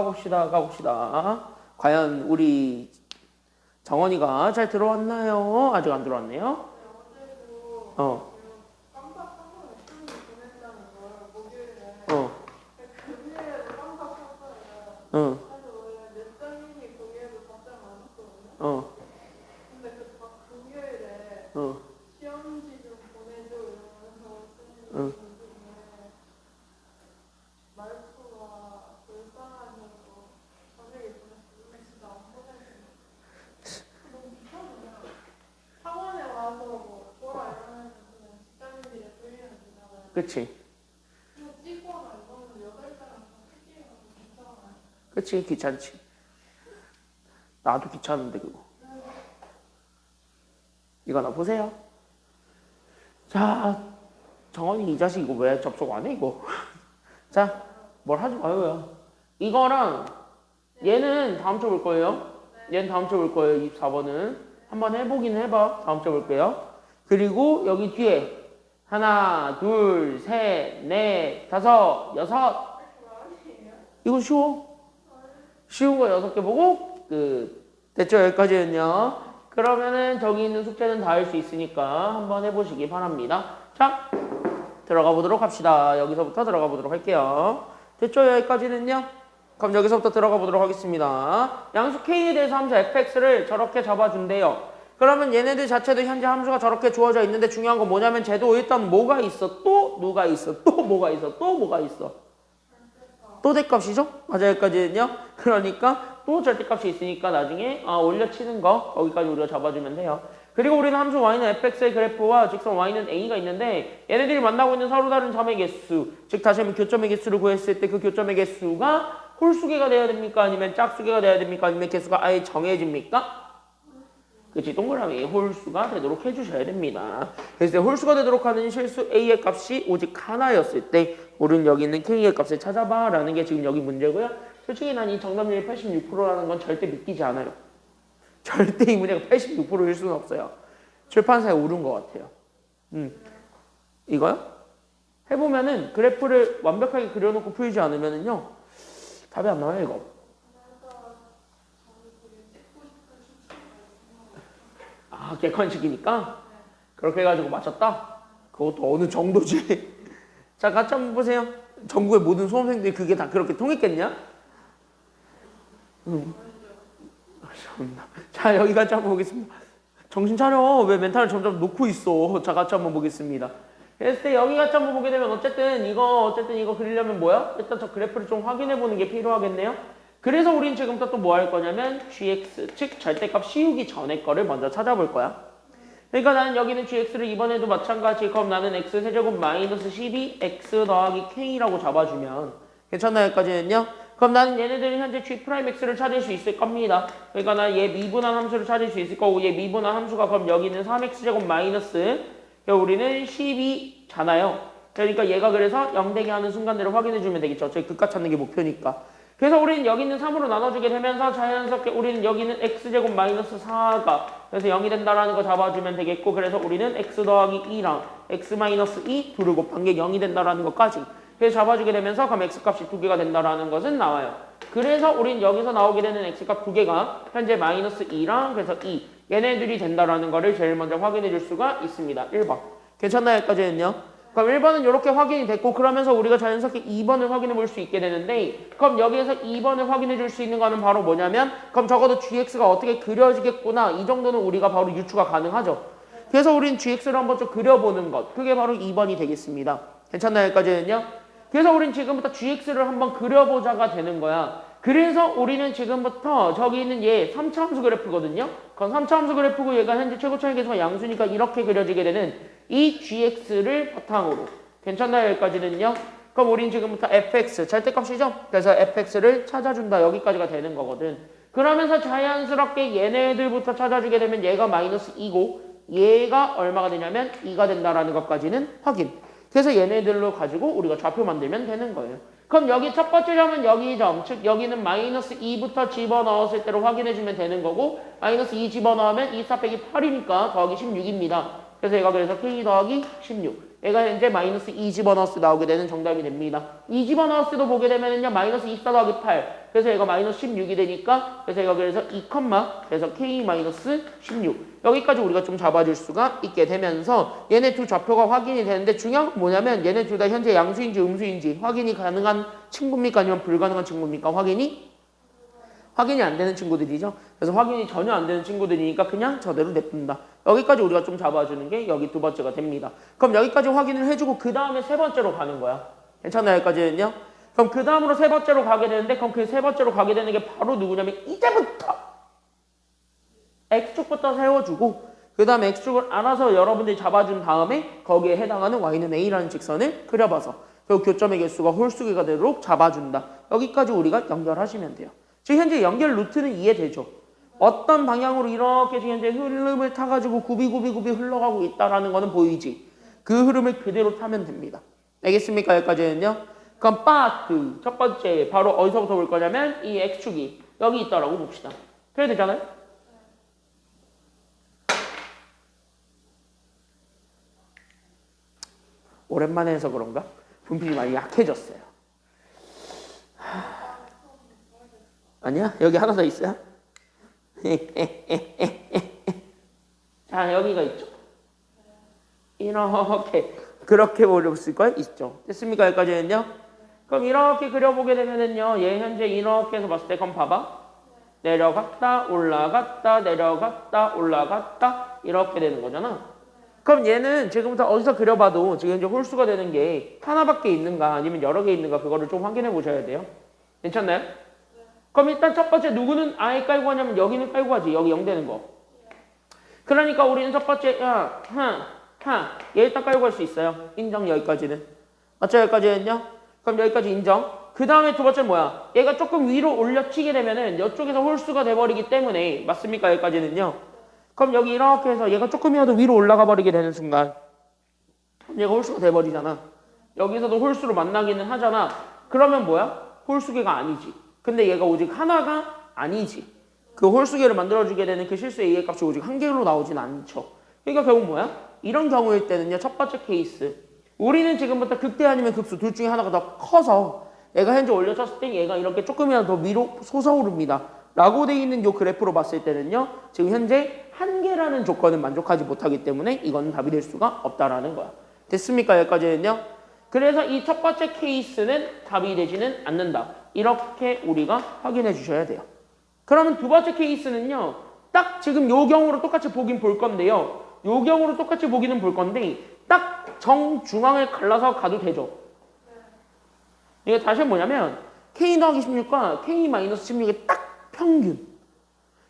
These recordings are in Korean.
가봅시다. 과연 우리 정원이가 잘 들어왔나요? 아직 안 들어왔네요. 어. 어. 어. 어. 시험지 좀 보내줘 이러면서 쓰는 어. 말투가 불쌍하셔서 저녁에 보냈어요. 진짜 안 보내주면 너무 귀찮아요. 학원에 와서 뭐 보라 이러면 그냥 직장인들이 끌리면 되잖아요. 그치. 이거 찍거나 이거는 8자랑 다 찍기가 괜찮아요. 그치. 귀찮지. 나도 귀찮은데 그거. 이거 하나 보세요. 자, 정원이 이 자식 이거 왜 접속 안 해 이거? 자, 뭘 하지 마요. 이거랑 얘는 다음 주에 볼 거예요. 얘는 다음 주에 볼 거예요. 24번은. 한번 해보긴 해봐. 다음 주에 볼게요. 그리고 여기 뒤에 하나, 둘, 셋, 넷, 다섯, 여섯. 이거 쉬워. 쉬운 거 6개 보고 됐죠? 여기까지는요. 그러면은 저기 있는 숙제는 다 할 수 있으니까 한번 해보시기 바랍니다. 자, 들어가 보도록 합시다. 여기서부터 들어가 보도록 할게요. 됐죠? 여기까지는요. 그럼 여기서부터 들어가 보도록 하겠습니다. 양수 K에 대해서 함수 fx를 저렇게 잡아준대요. 그러면 얘네들 자체도 현재 함수가 저렇게 주어져 있는데 중요한 건 뭐냐면 쟤도 일단 뭐가 있어? 또 누가 있어? 또 뭐가 있어? 또 뭐가 있어? 또 대값이죠? 맞아요. 여기까지는요. 그러니까 또 절대값이 있으니까 나중에 올려치는 거 거기까지 우리가 잡아주면 돼요. 그리고 우리는 함수 y는 fx의 그래프와 직선 y는 a가 있는데 얘네들이 만나고 있는 서로 다른 점의 개수, 즉 다시 한번 교점의 개수를 구했을 때 그 교점의 개수가 홀수개가 돼야 됩니까? 아니면 짝수개가 돼야 됩니까? 아니면 개수가 아예 정해집니까? 그치, 동그라미 홀수가 되도록 해주셔야 됩니다. 그래서 홀수가 되도록 하는 실수 a의 값이 오직 하나였을 때 우리는 여기 있는 k의 값을 찾아봐 라는 게 지금 여기 문제고요. 솔직히 난 이 정답률이 86%라는 건 절대 믿기지 않아요. 절대 이 문제가 86%일 수는 없어요. 출판사에 오른 것 같아요. 이거요? 해보면은 그래프를 완벽하게 그려놓고 풀지 않으면은요 답이 안 나와요 이거. 객관식이니까 그렇게 해가지고 맞췄다? 그것도 어느 정도지. 자, 같이 한번 보세요. 전국의 모든 수험생들이 그게 다 그렇게 통했겠냐? 자, 여기 같이 한번 보겠습니다. 정신 차려. 왜 멘탈을 점점 놓고 있어. 자, 같이 한번 보겠습니다. 그랬을 때 여기 같이 한번 보게 되면 어쨌든 이거 그리려면 뭐야? 일단 저 그래프를 좀 확인해 보는 게 필요하겠네요. 그래서 우린 지금부터 또 뭐 할 거냐면 gx, 즉 절대값 씌우기 전에 거를 먼저 찾아볼 거야. 그러니까 나는 여기는 gx를 이번에도 마찬가지 그럼 나는 x 세제곱 마이너스 12 x 더하기 k라고 잡아주면 괜찮나요? 여기까지는요? 그럼 나는 얘네들은 현재 g'x를 찾을 수 있을 겁니다. 그러니까 난 얘 미분한 함수를 찾을 수 있을 거고 얘 미분한 함수가 그럼 여기는 3x제곱 마이너스 우리는 12잖아요. 그러니까 얘가 그래서 0되게 하는 순간대로 확인해주면 되겠죠. 저희 극과 찾는 게 목표니까. 그래서 우리는 여기 있는 3으로 나눠주게 되면서 자연스럽게 우리는 여기는 x제곱 마이너스 4가 그래서 0이 된다라는 거 잡아주면 되겠고 그래서 우리는 x 더하기 2랑 x 마이너스 2 둘을 곱한 게 0이 된다라는 것까지 그래서 잡아주게 되면서 그럼 x값이 2개가 된다라는 것은 나와요. 그래서 우린 여기서 나오게 되는 x값 2개가 현재 마이너스 2랑 그래서 2 얘네들이 된다라는 거를 제일 먼저 확인해 줄 수가 있습니다. 1번. 괜찮나요? 여기까지는요? 그럼 1번은 이렇게 확인이 됐고 그러면서 우리가 자연스럽게 2번을 확인해 볼 수 있게 되는데 그럼 여기에서 2번을 확인해 줄 수 있는 거는 바로 뭐냐면 그럼 적어도 gx가 어떻게 그려지겠구나 이 정도는 우리가 바로 유추가 가능하죠. 그래서 우린 gx를 한번 좀 그려보는 것 그게 바로 2번이 되겠습니다. 괜찮나요? 여기까지는요? 그래서 우린 지금부터 gx를 한번 그려보자가 되는 거야. 그래서 우리는 지금부터 저기 있는 얘 3차 함수 그래프거든요. 그럼 3차 함수 그래프고 얘가 현재 최고차의 개수가 양수니까 이렇게 그려지게 되는 이 gx를 바탕으로 괜찮나요? 여기까지는요. 그럼 우린 지금부터 fx 절대값이죠. 그래서 fx를 찾아준다. 여기까지가 되는 거거든. 그러면서 자연스럽게 얘네들부터 찾아주게 되면 얘가 마이너스 2고 얘가 얼마가 되냐면 2가 된다라는 것까지는 확인. 그래서 얘네들로 가지고 우리가 좌표 만들면 되는 거예요. 그럼 여기 첫 번째 점은 여기 점, 즉 여기는 마이너스 2부터 집어넣었을 때로 확인해주면 되는 거고 마이너스 2 집어넣으면 24 빼기 8이니까 더하기 16입니다. 그래서 얘가 그래서 K 더하기 16. 얘가 현재 마이너스 2 집어넣었을 때 나오게 되는 정답이 됩니다. 2 집어넣었을 때도 보게 되면은요, 마이너스 24 더하기 8. 그래서 얘가 마이너스 16이 되니까, 그래서 얘가 그래서 2, 그래서 K 마이너스 16. 여기까지 우리가 좀 잡아줄 수가 있게 되면서 얘네 두 좌표가 확인이 되는데 중요한 건 뭐냐면 얘네 둘 다 현재 양수인지 음수인지 확인이 가능한 친구입니까? 아니면 불가능한 친구입니까? 확인이 안 되는 친구들이죠. 그래서 확인이 전혀 안 되는 친구들이니까 그냥 저대로 냅둔다. 여기까지 우리가 좀 잡아주는 게 여기 두 번째가 됩니다. 그럼 여기까지 확인을 해주고 그 다음에 세 번째로 가는 거야. 괜찮나요? 여기까지는요? 그럼 그 다음으로 세 번째로 가게 되는데 그럼 그 세 번째로 가게 되는 게 바로 누구냐면 이제부터 X축부터 세워주고 그 다음에 X축을 알아서 여러분들이 잡아준 다음에 거기에 해당하는 Y는 A라는 직선을 그려봐서 그 교점의 개수가 홀수기가 되도록 잡아준다. 여기까지 우리가 연결하시면 돼요. 지금 현재 연결 루트는 이해되죠? 어떤 방향으로 이렇게 지금 현재 흐름을 타가지고 굽이 흘러가고 있다라는 거는 보이지? 그 흐름을 그대로 타면 됩니다. 알겠습니까? 여기까지는요? 그럼 파트 첫 번째 바로 어디서부터 볼 거냐면 이 X축이 여기 있다라고 봅시다. 그래야 되잖아요? 오랜만에 해서 그런가? 분필이 많이 약해졌어요. 아니야? 여기 하나 더 있어요? 자, 여기가 있죠. 이렇게 그렇게 그려볼 걸 있죠. 됐습니까? 여기까지는요. 그럼 이렇게 그려보게 되면은요. 얘 현재 이렇게 해서 봤을 때 그럼 봐봐. 내려갔다 올라갔다 내려갔다 올라갔다 이렇게 되는 거잖아. 그럼 얘는 지금부터 어디서 그려봐도 지금 이제 홀수가 되는 게 하나밖에 있는가 아니면 여러 개 있는가 그거를 좀 확인해 보셔야 돼요. 괜찮나요? 그럼 일단 첫 번째 누구는 아예 깔고 가냐면 여기는 깔고 가지. 여기 0 되는 거. 그러니까 우리는 첫 번째 얘 일단 깔고 갈 수 있어요. 인정 여기까지는. 맞죠? 여기까지는요? 그럼 여기까지 인정. 그 다음에 두 번째 뭐야? 얘가 조금 위로 올려치게 되면은 이쪽에서 홀수가 돼버리기 때문에 맞습니까? 여기까지는요? 그럼 여기 이렇게 해서 얘가 조금이라도 위로 올라가 버리게 되는 순간 얘가 홀수가 돼버리잖아. 여기서도 홀수로 만나기는 하잖아. 그러면 뭐야? 홀수계가 아니지. 근데 얘가 오직 하나가 아니지. 그 홀수계를 만들어주게 되는 그 실수의 A의 값이 오직 한 개로 나오진 않죠. 그러니까 결국 뭐야? 이런 경우일 때는요. 첫 번째 케이스. 우리는 지금부터 극대 아니면 극수 둘 중에 하나가 더 커서 얘가 현재 올려졌을 때 얘가 이렇게 조금이라도 더 위로 솟아오릅니다. 라고 돼 있는 요 그래프로 봤을 때는요. 지금 현재 한 개라는 조건은 만족하지 못하기 때문에 이건 답이 될 수가 없다라는 거야. 됐습니까? 여기까지는요. 그래서 이 첫 번째 케이스는 답이 되지는 않는다. 이렇게 우리가 확인해 주셔야 돼요. 그러면 두 번째 케이스는요. 딱 지금 요 경우로 똑같이 보긴 볼 건데요. 요 경우로 똑같이 보기는 볼 건데 딱 정중앙을 갈라서 가도 되죠. 이게 다시 뭐냐면 K 더하기 16과 K 마이너스 16의 딱 평균.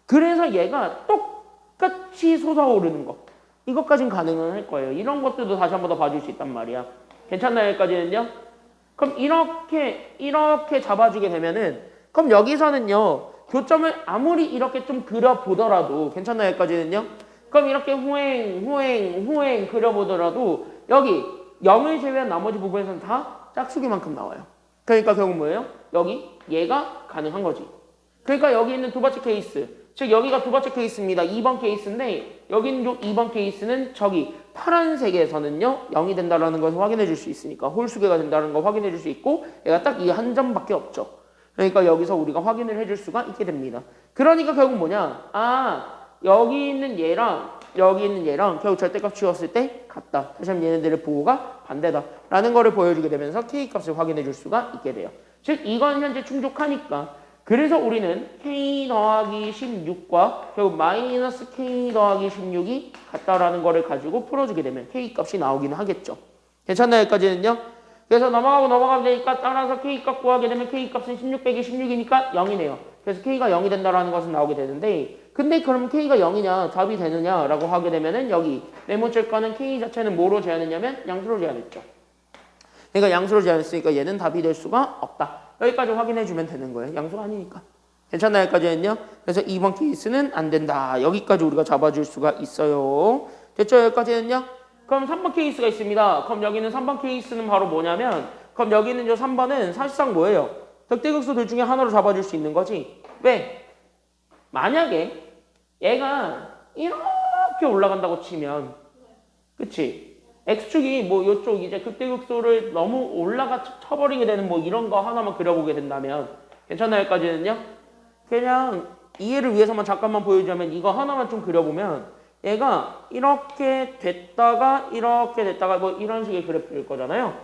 그래서 얘가 똑같이 솟아오르는 거. 이것까진 가능은 할 거예요. 이런 것들도 다시 한 번 더 봐줄 수 있단 말이야. 괜찮나요? 여기까지는요? 그럼 이렇게 잡아주게 되면은 그럼 여기서는요. 교점을 아무리 이렇게 좀 그려보더라도 괜찮나요? 여기까지는요? 그럼 이렇게 후행 그려보더라도 여기 0을 제외한 나머지 부분에서는 다 짝수기만큼 나와요. 그러니까 결국 뭐예요? 여기 얘가 가능한 거지. 그러니까 여기 있는 두 번째 케이스 즉 여기가 두 번째 케이스입니다. 2번 케이스인데 여기 있는 요 2번 케이스는 저기 파란색에서는요 0이 된다는 것을 확인해 줄 수 있으니까 홀수계가 된다는 걸 확인해 줄 수 있고 얘가 딱 이 한 점밖에 없죠. 그러니까 여기서 우리가 확인을 해줄 수가 있게 됩니다. 그러니까 결국 뭐냐? 여기 있는 얘랑 여기 있는 얘랑 결국 절대값 치웠을 때 같다. 다시 한번 얘네들의 부호가 반대다라는 거를 보여주게 되면서 K값을 확인해 줄 수가 있게 돼요. 즉 이건 현재 충족하니까 그래서 우리는 K 더하기 16과 결국 마이너스 K 더하기 16이 같다라는 거를 가지고 풀어주게 되면 K값이 나오기는 하겠죠. 괜찮나요? 여기까지는요? 그래서 넘어가면 되니까 따라서 K값 구하게 되면 K값은 16 빼기 16이니까 0이네요. 그래서 K가 0이 된다라는 것은 나오게 되는데 근데 그럼 K가 0이냐 답이 되느냐라고 하게 되면은 여기 네모칠 거는 K 자체는 뭐로 제한했냐면 양수로 제한했죠. 그러니까 양수로 제한했으니까 얘는 답이 될 수가 없다. 여기까지 확인해 주면 되는 거예요. 양수가 아니니까. 괜찮나요? 여기까지는요? 그래서 2번 케이스는 안 된다. 여기까지 우리가 잡아줄 수가 있어요. 됐죠? 여기까지는요? 그럼 3번 케이스가 있습니다. 그럼 여기는 3번 케이스는 바로 뭐냐면 그럼 여기 있는 저 3번은 사실상 뭐예요? 득대극소들 중에 하나로 잡아줄 수 있는 거지. 왜? 만약에 얘가 이렇게 올라간다고 치면 그치? X축이 뭐 요쪽 이제 극대극소를 너무 올라가 쳐버리게 되는 뭐 이런 거 하나만 그려보게 된다면 괜찮나요? 여기까지는요? 그냥 이해를 위해서만 잠깐만 보여주자면 이거 하나만 좀 그려보면 얘가 이렇게 됐다가 뭐 이런 식의 그래프일 거잖아요.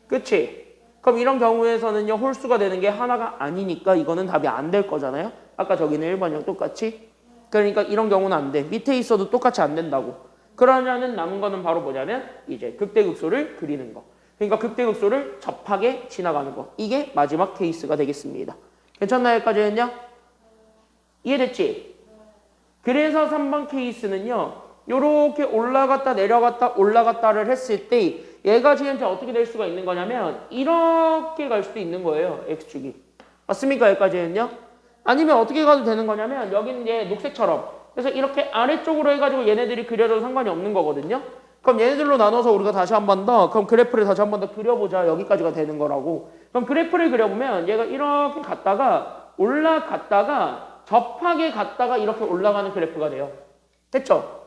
그치? 그럼 이런 경우에서는요 홀수가 되는 게 하나가 아니니까 이거는 답이 안 될 거잖아요. 아까 저기는 1번이랑 똑같이. 그러니까 이런 경우는 안 돼. 밑에 있어도 똑같이 안 된다고. 그러냐는 남은 거는 바로 뭐냐면 이제 극대극소를 그리는 거. 그러니까 극대극소를 접하게 지나가는 거. 이게 마지막 케이스가 되겠습니다. 괜찮나요? 여기까지는요? 이해됐지? 그래서 3번 케이스는요. 요렇게 올라갔다 내려갔다 올라갔다를 했을 때 얘가 지금 어떻게 될 수가 있는 거냐면 이렇게 갈 수도 있는 거예요. X축이. 맞습니까? 여기까지는요? 아니면 어떻게 가도 되는 거냐면 여기는 이제 녹색처럼 그래서 이렇게 아래쪽으로 해가지고 얘네들이 그려도 상관이 없는 거거든요. 그럼 얘네들로 나눠서 우리가 다시 한 번 더 그럼 그래프를 다시 한 번 더 그려보자. 여기까지가 되는 거라고. 그럼 그래프를 그려보면 얘가 이렇게 갔다가 올라갔다가 접하게 갔다가 이렇게 올라가는 그래프가 돼요. 됐죠?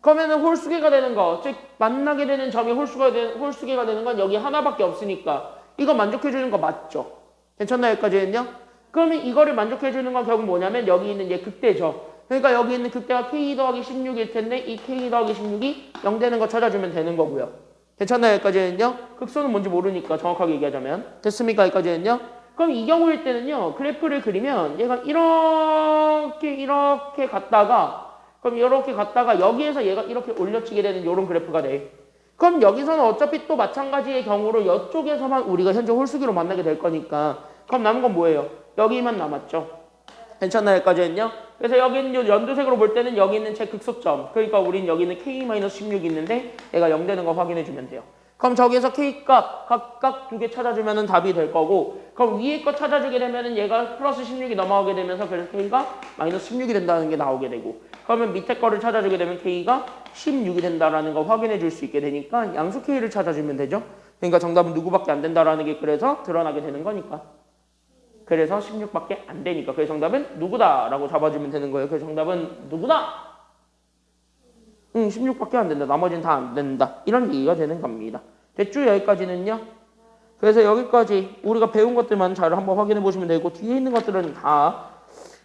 그러면은 홀수계가 되는 거, 즉 만나게 되는 점이 홀수계가 되는 건 여기 하나밖에 없으니까 이거 만족해 주는 거 맞죠? 괜찮나요? 여기까지는요? 그러면 이거를 만족해 주는 건 결국 뭐냐면 여기 있는 이제 극대죠. 그러니까 여기 있는 극대가 k 더하기 16일 텐데 이 k 더하기 16이 0 되는 거 찾아주면 되는 거고요. 괜찮나요? 여기까지는요? 극소는 뭔지 모르니까 정확하게 얘기하자면 됐습니까? 여기까지는요? 그럼 이 경우일 때는요. 그래프를 그리면 얘가 이렇게 갔다가 그럼 이렇게 갔다가 여기에서 얘가 이렇게 올려치게 되는 이런 그래프가 돼. 그럼 여기서는 어차피 또 마찬가지의 경우로 이쪽에서만 우리가 현재 홀수기로 만나게 될 거니까 그럼 남은 건 뭐예요? 여기만 남았죠. 괜찮나요? 여기까지는요? 그래서 여기 있는 연두색으로 볼 때는 여기 있는 제 극소점 그러니까 우린 여기 있는 K-16 있는데 얘가 0 되는 거 확인해 주면 돼요. 그럼 저기에서 K값 각각 2개 찾아주면 답이 될 거고 그럼 위에 거 찾아주게 되면 얘가 플러스 16이 넘어가게 되면서 그래서 K가 마이너스 16이 된다는 게 나오게 되고 그러면 밑에 거를 찾아주게 되면 K가 16이 된다라는 거 확인해 줄 수 있게 되니까 양수 K를 찾아주면 되죠. 그러니까 정답은 누구밖에 안 된다라는 게 그래서 드러나게 되는 거니까. 그래서 16밖에 안 되니까. 그래서 정답은 누구다라고 잡아주면 되는 거예요. 그래서 정답은 누구다? 16밖에 안 된다. 나머지는 다 안 된다. 이런 얘기가 되는 겁니다. 됐죠? 여기까지는요. 그래서 여기까지 우리가 배운 것들만 잘 한번 확인해 보시면 되고 뒤에 있는 것들은 다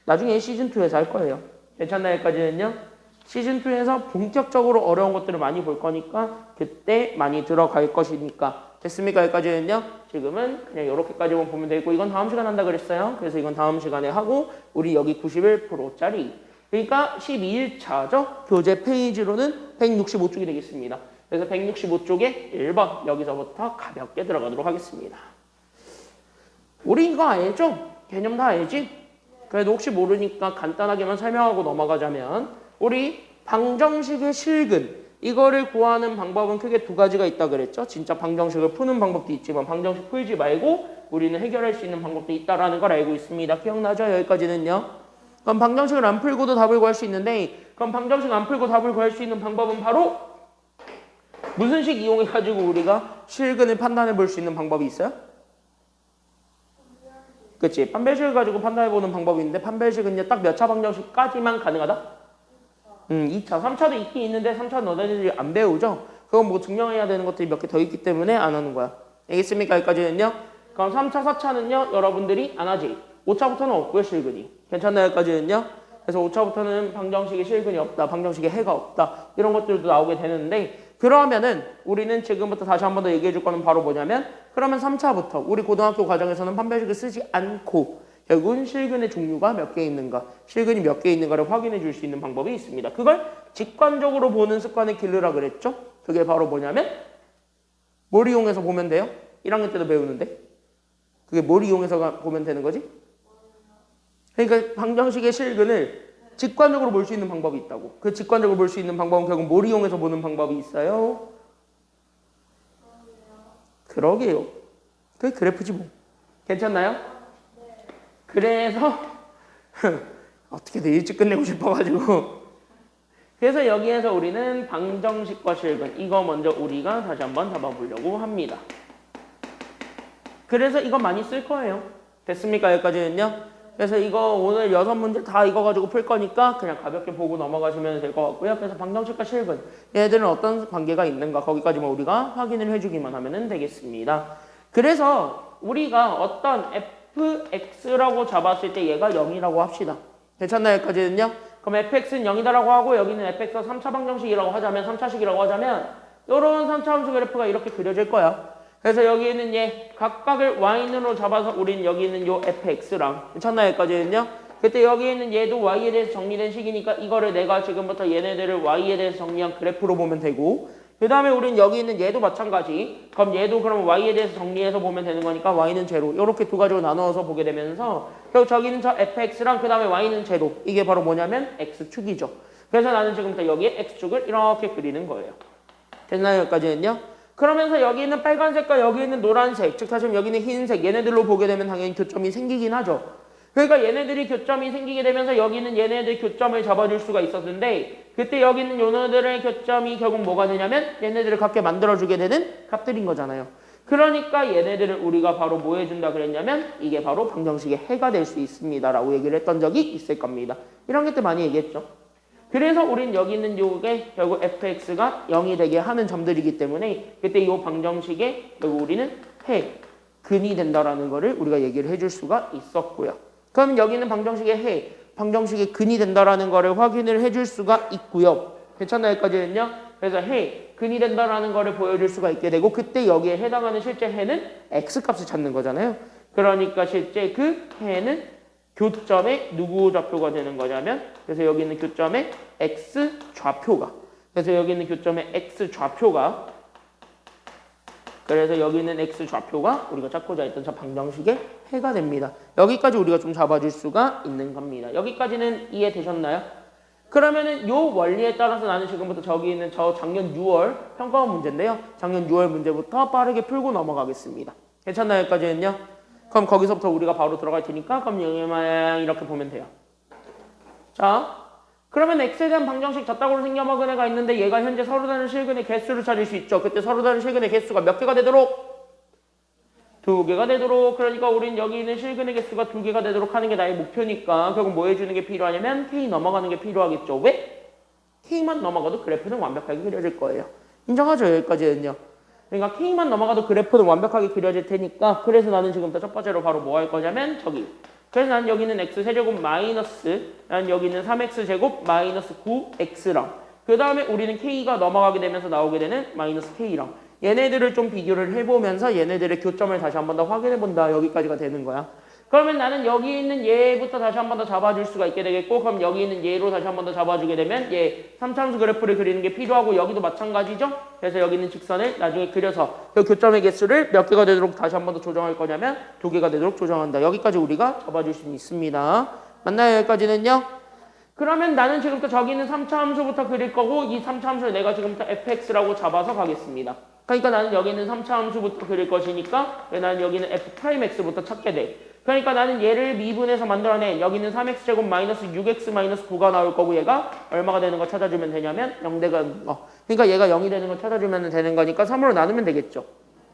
나중에 시즌2에서 할 거예요. 괜찮나요? 여기까지는요. 시즌2에서 본격적으로 어려운 것들을 많이 볼 거니까 그때 많이 들어갈 것이니까 됐습니까? 여기까지는요. 지금은 그냥 이렇게까지만 보면 되고 이건 다음 시간에 한다 그랬어요. 그래서 이건 다음 시간에 하고 우리 여기 91%짜리 그러니까 12일차죠. 교재 페이지로는 165쪽이 되겠습니다. 그래서 165쪽에 1번 여기서부터 가볍게 들어가도록 하겠습니다. 우리 이거 알죠? 개념 다 알지? 그래도 혹시 모르니까 간단하게만 설명하고 넘어가자면 우리 방정식의 실근 이거를 구하는 방법은 크게 두 가지가 있다 그랬죠. 진짜 방정식을 푸는 방법도 있지만 방정식 풀지 말고 우리는 해결할 수 있는 방법도 있다라는 걸 알고 있습니다. 기억나죠? 여기까지는요. 그럼 방정식을 안 풀고도 답을 구할 수 있는데 그럼 방정식 안 풀고 답을 구할 수 있는 방법은 바로 무슨 식 이용해가지고 우리가 실근을 판단해 볼 수 있는 방법이 있어요? 그치? 판별식을 가지고 판단해 보는 방법이 있는데 판별식은 딱 몇 차 방정식까지만 가능하다? 2차, 3차도 있긴 있는데 3차는 너네들이 안 배우죠? 그건 뭐 증명해야 되는 것들이 몇 개 더 있기 때문에 안 하는 거야. 알겠습니까? 여기까지는요? 그럼 3차, 4차는요? 여러분들이 안 하지? 5차부터는 없고요, 실근이. 괜찮나요? 여기까지는요? 그래서 5차부터는 방정식에 실근이 없다, 방정식에 해가 없다 이런 것들도 나오게 되는데 그러면은 우리는 지금부터 다시 한 번 더 얘기해 줄 거는 바로 뭐냐면 그러면 3차부터 우리 고등학교 과정에서는 판별식을 쓰지 않고 결국은 실근의 종류가 몇 개 있는가 실근이 몇 개 있는가를 확인해 줄 수 있는 방법이 있습니다. 그걸 직관적으로 보는 습관을 기르라 그랬죠. 그게 바로 뭐냐면 뭘 이용해서 보면 돼요? 1학년 때도 배우는데 그게 뭘 이용해서 보면 되는 거지? 그러니까 방정식의 실근을 직관적으로 볼 수 있는 방법이 있다고. 그 직관적으로 볼 수 있는 방법은 결국 뭘 이용해서 보는 방법이 있어요? 그러게요. 그게 그래프지 뭐. 괜찮나요? 그래서 어떻게든 일찍 끝내고 싶어가지고 그래서 여기에서 우리는 방정식과 실근 이거 먼저 우리가 다시 한번 잡아보려고 합니다. 그래서 이거 많이 쓸 거예요. 됐습니까? 여기까지는요. 그래서 이거 오늘 6문제 다 이거 가지고 풀 거니까 그냥 가볍게 보고 넘어가시면 될 것 같고요. 그래서 방정식과 실근 얘들은 어떤 관계가 있는가 거기까지만 우리가 확인을 해주기만 하면 되겠습니다. 그래서 우리가 어떤 fx라고 잡았을 때 얘가 0이라고 합시다. 괜찮나요? 여기까지는요? 그럼 fx는 0이다라고 하고 여기는 fx가 3차 방정식이라고 하자면 3차식이라고 하자면 요런 3차 함수 그래프가 이렇게 그려질 거야. 그래서 여기에는 얘 각각을 y는으로 잡아서 우리는 여기 있는 요 fx랑 괜찮나요? 여기까지는요? 그때 여기 있는 얘도 y에 대해서 정리된 식이니까 이거를 내가 지금부터 얘네들을 y에 대해서 정리한 그래프로 보면 되고 그 다음에 우리는 여기 있는 얘도 마찬가지 그럼 얘도 그럼 y에 대해서 정리해서 보면 되는 거니까 y는 제로 이렇게 두 가지로 나누어서 보게 되면서 결국 저기는 저 fx랑 그 다음에 y는 제로 이게 바로 뭐냐면 x축이죠. 그래서 나는 지금부터 여기에 x축을 이렇게 그리는 거예요. 됐나요? 여기까지는요? 그러면서 여기 있는 빨간색과 여기 있는 노란색, 즉 다시 여기 있는 흰색 얘네들로 보게 되면 당연히 교점이 생기긴 하죠. 그러니까 얘네들이 교점이 생기게 되면서 여기 있는 얘네들 교점을 잡아줄 수가 있었는데 그때 여기 있는 요네들의 교점이 결국 뭐가 되냐면 얘네들을 갖게 만들어주게 되는 값들인 거잖아요. 그러니까 얘네들을 우리가 바로 뭐 해준다 그랬냐면 이게 바로 방정식의 해가 될 수 있습니다 라고 얘기를 했던 적이 있을 겁니다. 1학년 때 많이 얘기했죠. 그래서 우린 여기 있는 요게 결국 fx가 0이 되게 하는 점들이기 때문에 그때 이 방정식에 결국 우리는 해, 근이 된다라는 거를 우리가 얘기를 해줄 수가 있었고요. 그럼 여기 있는 방정식의 해, 방정식의 근이 된다라는 거를 확인을 해줄 수가 있고요. 괜찮나요? 여기까지는요? 그래서 해, 근이 된다라는 거를 보여줄 수가 있게 되고 그때 여기에 해당하는 실제 해는 x값을 찾는 거잖아요. 그러니까 실제 그 해는 교점의 누구 좌표가 되는 거냐면 그래서 여기 있는 교점의 x 좌표가 그래서 여기 있는 교점의 x 좌표가 그래서 여기 있는 x 좌표가 우리가 찾고자 했던 저 방정식의 해가 됩니다. 여기까지 우리가 좀 잡아줄 수가 있는 겁니다. 여기까지는 이해되셨나요? 그러면은 요 원리에 따라서 나는 지금부터 저기 있는 저 작년 6월 평가원 문제인데요. 작년 6월 문제부터 빠르게 풀고 넘어가겠습니다. 괜찮나요? 여기까지는요? 그럼 거기서부터 우리가 바로 들어갈 테니까 그럼 여기만 이렇게 보면 돼요. 자, 그러면 x에 대한 방정식 졌다고로 생겨먹은 애가 있는데 얘가 현재 서로 다른 실근의 개수를 찾을 수 있죠. 그때 서로 다른 실근의 개수가 몇 개가 되도록? 2개가 되도록. 그러니까 우린 여기 있는 실근의 개수가 2개가 되도록 하는 게 나의 목표니까 결국 뭐 해주는 게 필요하냐면 k 넘어가는 게 필요하겠죠. 왜? k만 넘어가도 그래프는 완벽하게 그려질 거예요. 인정하죠? 여기까지는요. 그러니까 K만 넘어가도 그래프는 완벽하게 그려질 테니까 그래서 나는 지금부터 첫 번째로 바로 뭐 할 거냐면 저기 그래서 나는 여기 있는 x세제곱 마이너스 나는 여기 있는 3x제곱 마이너스 9x랑 그 다음에 우리는 K가 넘어가게 되면서 나오게 되는 마이너스 K랑 얘네들을 좀 비교를 해보면서 얘네들의 교점을 다시 한 번 더 확인해 본다. 여기까지가 되는 거야. 그러면 나는 여기 있는 얘부터 다시 한 번 더 잡아줄 수가 있게 되겠고 그럼 여기 있는 얘로 다시 한 번 더 잡아주게 되면 얘 3차함수 그래프를 그리는 게 필요하고 여기도 마찬가지죠. 그래서 여기 있는 직선을 나중에 그려서 그 교점의 개수를 몇 개가 되도록 다시 한 번 더 조정할 거냐면 2개가 되도록 조정한다. 여기까지 우리가 잡아줄 수 있습니다. 맞나요? 여기까지는요? 그러면 나는 지금부터 저기 있는 3차 함수부터 그릴 거고 이 3차 함수를 내가 지금부터 fx라고 잡아서 가겠습니다. 그러니까 나는 여기 있는 3차 함수부터 그릴 것이니까 나는 여기는 f'x부터 찾게 돼. 그러니까 나는 얘를 미분해서 만들어낸 여기 있는 3x제곱 마이너스 6x 마이너스 9가 나올 거고 얘가 얼마가 되는 거 찾아주면 되냐면 0되는 거. 그러니까 얘가 0이 되는 거 찾아주면 되는 거니까 3으로 나누면 되겠죠.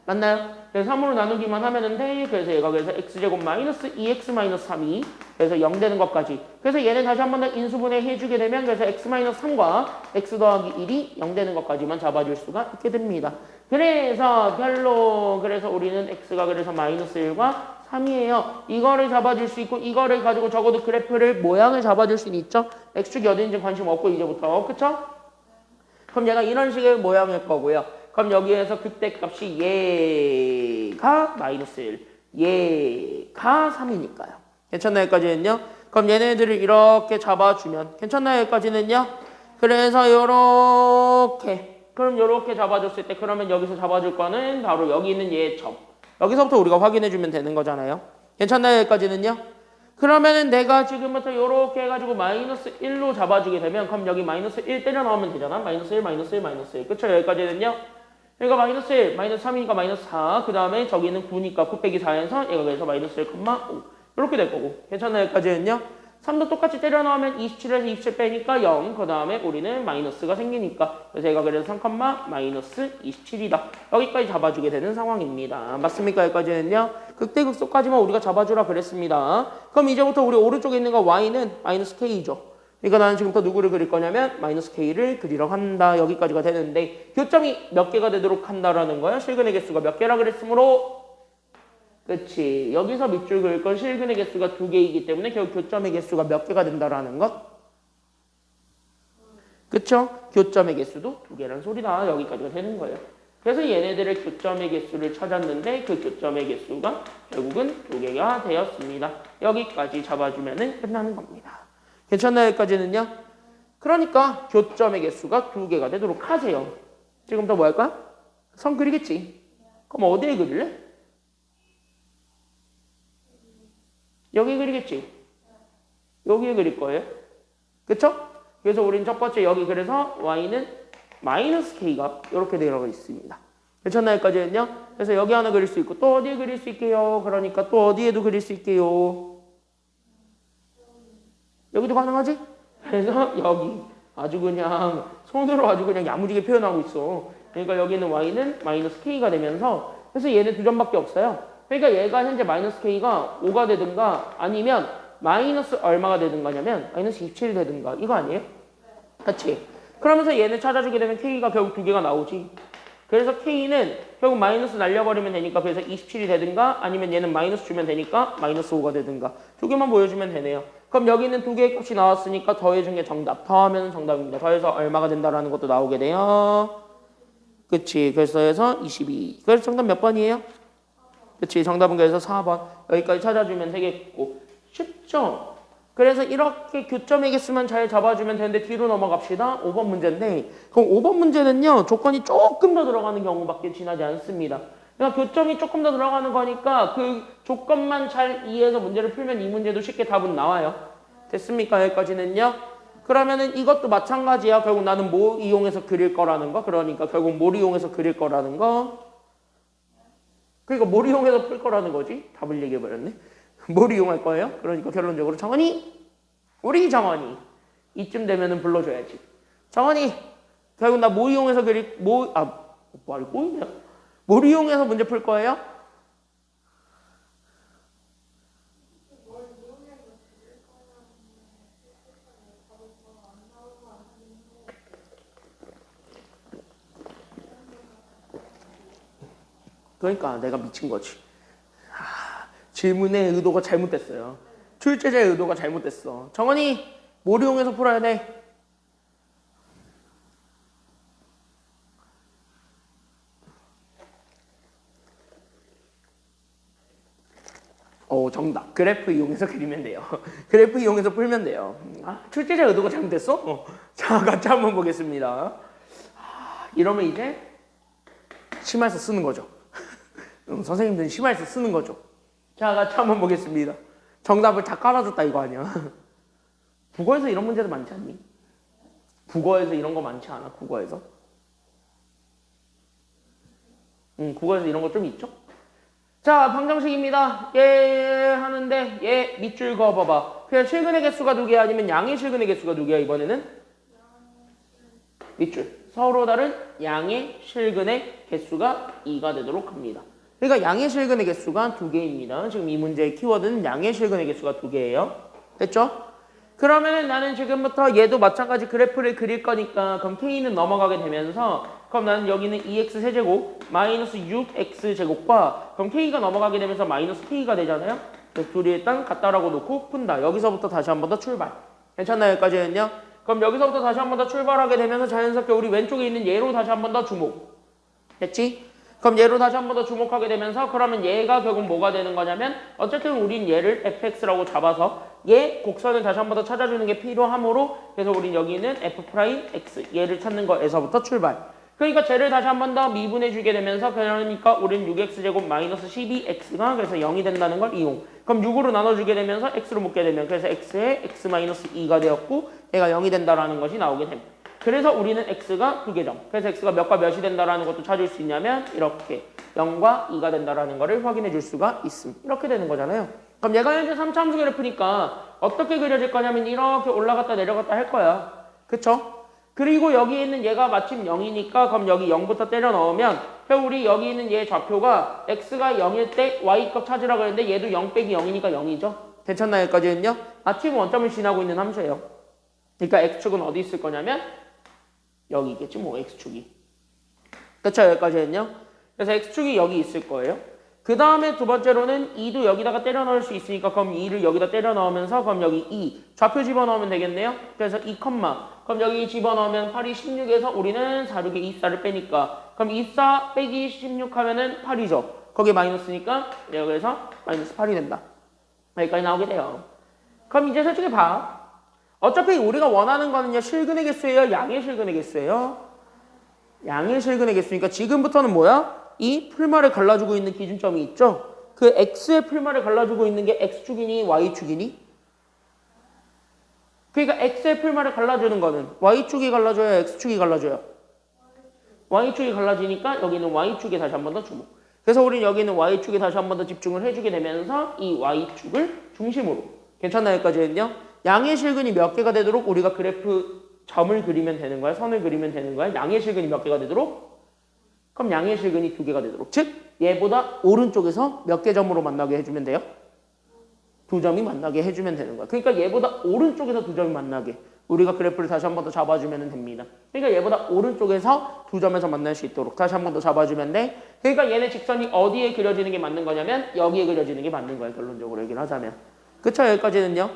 맞나요? 그래서 3으로 나누기만 하면은 돼. 그래서 얘가 그래서 x제곱 마이너스 2x 마이너스 3이 그래서 0 되는 것까지. 그래서 얘는 다시 한 번 더 인수분해 해주게 되면 그래서 x 마이너스 3과 x 더하기 1이 0 되는 것까지만 잡아줄 수가 있게 됩니다. 그래서 별로 그래서 우리는 x가 그래서 마이너스 1과 3이에요. 이거를 잡아줄 수 있고 이거를 가지고 적어도 그래프를 모양을 잡아줄 수는 있죠. x축이 어딘지 관심 없고 이제부터 그쵸? 그럼 얘가 이런 식의 모양일 거고요. 그럼 여기에서 극대값이 얘가 마이너스 1, 얘가 3이니까요. 괜찮나요? 여기까지는요? 그럼 얘네들을 이렇게 잡아주면 괜찮나요? 여기까지는요? 그래서 요렇게 그럼 요렇게 잡아줬을 때 그러면 여기서 잡아줄 거는 바로 여기 있는 얘의 점. 여기서부터 우리가 확인해주면 되는 거잖아요. 괜찮나요? 여기까지는요? 그러면은 내가 지금부터 요렇게 해가지고 마이너스 1로 잡아주게 되면 그럼 여기 마이너스 1 때려 넣으면 되잖아. 마이너스 1, 마이너스 1, 마이너스 1. 그쵸? 여기까지는요? 그러니까 마이너스 1, 마이너스 3이니까 마이너스 4. 그 다음에 저기는 9니까 9 빼기 4에서 얘가 그래서 마이너스 1,5. 이렇게 될 거고. 괜찮나요? 여기까지는요? 3도 똑같이 때려 넣으면 27에서 27 빼니까 0. 그 다음에 우리는 마이너스가 생기니까. 그래서 얘가 그래서 3, 마이너스 27이다. 여기까지 잡아주게 되는 상황입니다. 맞습니까? 여기까지는요. 극대극소까지만 우리가 잡아주라 그랬습니다. 그럼 이제부터 우리 오른쪽에 있는 거 y는 마이너스 k죠. 그러니까 나는 지금부터 누구를 그릴 거냐면 마이너스 k를 그리러 한다. 여기까지가 되는데 교점이 몇 개가 되도록 한다라는 거야. 실근의 개수가 몇 개라 그랬으므로 그치. 여기서 밑줄 그을 건 실근의 개수가 2개이기 때문에 결국 교점의 개수가 몇 개가 된다라는 것. 그쵸? 교점의 개수도 2개란 소리다. 여기까지가 되는 거예요. 그래서 얘네들의 교점의 개수를 찾았는데 그 교점의 개수가 결국은 2개가 되었습니다. 여기까지 잡아주면 끝나는 겁니다. 괜찮나요? 여기까지는요? 그러니까 교점의 개수가 2개가 되도록 하세요. 지금부터 뭐 할까? 선 그리겠지. 그럼 어디에 그릴래? 여기 그리겠지? 여기에 그릴 거예요. 그쵸? 그래서 우린 첫 번째 여기 그래서 y는 마이너스 k가 이렇게 되어 있습니다. 괜찮나요? 여기까지는요? 그래서 여기 하나 그릴 수 있고 또 어디에 그릴 수 있게요? 그러니까 또 어디에도 그릴 수 있게요? 여기도 가능하지? 그래서 여기 아주 그냥 손으로 아주 그냥 야무지게 표현하고 있어. 그러니까 여기는 y는 마이너스 k가 되면서 그래서 얘는 2점밖에 없어요. 그러니까 얘가 현재 마이너스 k가 5가 되든가 아니면 마이너스 얼마가 되든가냐면 마이너스 27이 되든가 이거 아니에요? 그렇지? 그러면서 얘는 찾아주게 되면 k가 결국 2개가 나오지. 그래서 k는 결국 마이너스 날려버리면 되니까 그래서 27이 되든가 아니면 얘는 마이너스 주면 되니까 마이너스 5가 되든가 2개만 보여주면 되네요. 그럼 여기는 2개의 값이 나왔으니까 더해준 게 정답. 더하면 정답입니다. 더해서 얼마가 된다라는 것도 나오게 돼요. 그치? 그래서 해서 22. 그래서 정답 몇 번이에요? 그치? 정답은 그래서 4번. 여기까지 찾아주면 되겠고. 쉽죠? 그래서 이렇게 교점의 개수만 잘 잡아주면 되는데 뒤로 넘어갑시다. 5번 문제인데 그럼 5번 문제는요. 조건이 조금 더 들어가는 경우밖에 지나지 않습니다. 그러니까 교점이 조금 더 들어가는 거니까 그 조건만 잘 이해해서 문제를 풀면 이 문제도 쉽게 답은 나와요. 됐습니까? 여기까지는요. 그러면은 이것도 마찬가지야. 결국 나는 뭐 이용해서 그릴 거라는 거. 그러니까 결국 뭘 이용해서 그릴 거라는 거. 그러니까 뭘 이용해서 풀 거라는 거지. 답을 얘기해버렸네. 뭘 이용할 거예요? 그러니까 결론적으로 정원이 우리 정원이 이쯤 되면은 불러줘야지. 정원이 결국 나 뭐 이용해서 그릴 말이 꼬이네요. 뭘 이용해서 문제 풀 거예요? 그러니까 내가 미친 거지. 질문의 의도가 잘못됐어요. 출제자의 의도가 잘못됐어. 정원이 뭘 이용해서 풀어야 돼? 정답. 그래프 이용해서 그리면 돼요. 그래프 이용해서 풀면 돼요. 출제자 의도가 잘못됐어? 자, 같이 한번 보겠습니다. 이러면 이제 심화해서 쓰는 거죠. 선생님들은 심화해서 쓰는 거죠. 자, 같이 한번 보겠습니다. 정답을 다 깔아줬다 이거 아니야. 국어에서 이런 문제도 많지 않니? 국어에서 이런 거 많지 않아? 국어에서? 국어에서 이런 거 좀 있죠? 자, 방정식입니다. 얘 하는데 얘 밑줄 그어봐봐. 그냥 실근의 개수가 2개 아니면 양의 실근의 개수가 2개야 이번에는? 밑줄. 서로 다른 양의 실근의 개수가 2가 되도록 합니다. 그러니까 양의 실근의 개수가 2개입니다. 지금 이 문제의 키워드는 양의 실근의 개수가 2개예요. 됐죠? 그러면 나는 지금부터 얘도 마찬가지 그래프를 그릴 거니까 그럼 k는 넘어가게 되면서 그럼 나는 여기는 2x 세제곱 마이너스 6x 제곱과 그럼 k가 넘어가게 되면서 마이너스 k가 되잖아요. 그래서 둘이 일단 같다라고 놓고 푼다. 여기서부터 다시 한 번 더 출발. 괜찮나요? 여기까지는요? 그럼 여기서부터 다시 한 번 더 출발하게 되면서 자연스럽게 우리 왼쪽에 있는 얘로 다시 한 번 더 주목. 됐지? 그럼 얘로 다시 한 번 더 주목하게 되면서 그러면 얘가 결국 뭐가 되는 거냐면 어쨌든 우린 얘를 fx라고 잡아서 얘 곡선을 다시 한 번 더 찾아주는 게 필요하므로 그래서 우린 여기는 f'x 얘를 찾는 거에서부터 출발. 그러니까 쟤를 다시 한 번 더 미분해 주게 되면서 그러니까 우린 6x제곱 마이너스 12x가 그래서 0이 된다는 걸 이용. 그럼 6으로 나눠주게 되면서 x로 묶게 되면 그래서 x에 x 마이너스 2가 되었고 얘가 0이 된다라는 것이 나오게 됩니다. 그래서 우리는 x가 2개점. 그래서 x가 몇과 몇이 된다라는 것도 찾을 수 있냐면 이렇게 0과 2가 된다라는 것을 확인해 줄 수가 있습니다. 이렇게 되는 거잖아요. 그럼 얘가 현재 3차함수 그래프니까 어떻게 그려질 거냐면 이렇게 올라갔다 내려갔다 할 거야. 그쵸? 그리고 여기 있는 얘가 마침 0이니까 그럼 여기 0부터 때려 넣으면 우리 여기 있는 얘 좌표가 x가 0일 때 y값 찾으라고 했는데 얘도 0 빼기 0이니까 0이죠. 괜찮나요? 여기까지는요? 마침 원점을 지나고 있는 함수예요. 그러니까 x축은 어디 있을 거냐면 여기 있겠지 뭐 x축이. 그쵸? 여기까지는요? 그래서 x축이 여기 있을 거예요. 그 다음에 두 번째로는 2도 여기다가 때려 넣을 수 있으니까 그럼 2를 여기다 때려 넣으면서 그럼 여기 2 좌표 집어넣으면 되겠네요. 그래서 2, 그럼 여기 집어넣으면 8이 16에서 우리는 4, 6에 24를 빼니까 그럼 24 빼기 16 하면은 8이죠. 거기에 마이너스니까 여기서 마이너스 8이 된다. 여기까지 나오게 돼요. 그럼 이제 솔직히 봐. 어차피 우리가 원하는 거는요. 실근의 개수예요? 양의 실근의 개수예요? 양의 실근의 개수니까 지금부터는 뭐야? 이 풀말을 갈라주고 있는 기준점이 있죠? 그 x의 풀말을 갈라주고 있는 게 x축이니 y축이니? 그러니까 x의 풀말을 갈라주는 거는 y축이 갈라줘요? x축이 갈라줘요? y축이 갈라지니까 여기는 y축에 다시 한 번 더 주목. 그래서 우리는 여기는 y축에 다시 한 번 더 집중을 해주게 되면서 이 y축을 중심으로. 괜찮나요? 여기까지는요? 양의 실근이 몇 개가 되도록 우리가 그래프 점을 그리면 되는 거야? 선을 그리면 되는 거야? 양의 실근이 몇 개가 되도록? 그럼 양의 실근이 2개가 되도록. 즉 얘보다 오른쪽에서 몇 개 점으로 만나게 해주면 돼요? 2점이 만나게 해주면 되는 거야. 그러니까 얘보다 오른쪽에서 2점이 만나게 우리가 그래프를 다시 한 번 더 잡아주면 됩니다. 그러니까 얘보다 오른쪽에서 2점에서 만날 수 있도록 다시 한 번 더 잡아주면 돼. 그러니까 얘네 직선이 어디에 그려지는 게 맞는 거냐면 여기에 그려지는 게 맞는 거야. 결론적으로 얘기를 하자면. 그쵸? 여기까지는요.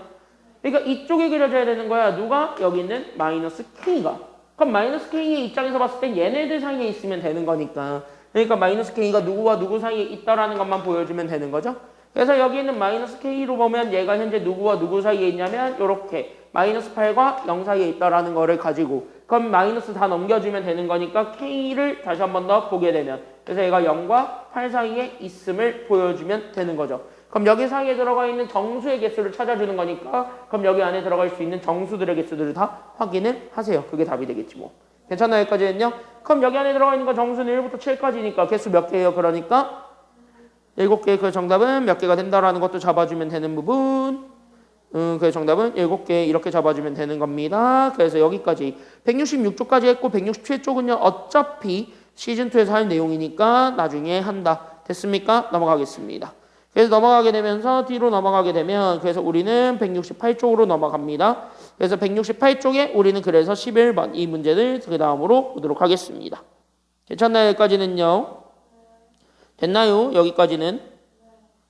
그러니까 이쪽에 그려져야 되는 거야. 누가? 여기 있는 마이너스 K가. 그럼 마이너스 K의 입장에서 봤을 땐 얘네들 사이에 있으면 되는 거니까. 그러니까 마이너스 K가 누구와 누구 사이에 있다라는 것만 보여주면 되는 거죠. 그래서 여기 있는 마이너스 K로 보면 얘가 현재 누구와 누구 사이에 있냐면 이렇게 마이너스 8과 0 사이에 있다라는 거를 가지고 그럼 마이너스 다 넘겨주면 되는 거니까 K를 다시 한 번 더 보게 되면 그래서 얘가 0과 8 사이에 있음을 보여주면 되는 거죠. 그럼 여기 사이에 들어가 있는 정수의 개수를 찾아주는 거니까 그럼 여기 안에 들어갈 수 있는 정수들의 개수들을 다 확인을 하세요. 그게 답이 되겠지 뭐. 괜찮나요? 여기까지는요? 그럼 여기 안에 들어가 있는 거 정수는 1부터 7까지니까 개수 몇 개예요? 그러니까 7개. 그 정답은 몇 개가 된다라는 것도 잡아주면 되는 부분. 그 정답은 7개 이렇게 잡아주면 되는 겁니다. 그래서 여기까지 166쪽까지 했고 167쪽은요. 어차피 시즌2에서 할 내용이니까 나중에 한다. 됐습니까? 넘어가겠습니다. 그래서 넘어가게 되면서 뒤로 넘어가게 되면 그래서 우리는 168쪽으로 넘어갑니다. 그래서 168쪽에 우리는 그래서 11번 이 문제를 그 다음으로 보도록 하겠습니다. 괜찮나요? 여기까지는요? 됐나요? 여기까지는?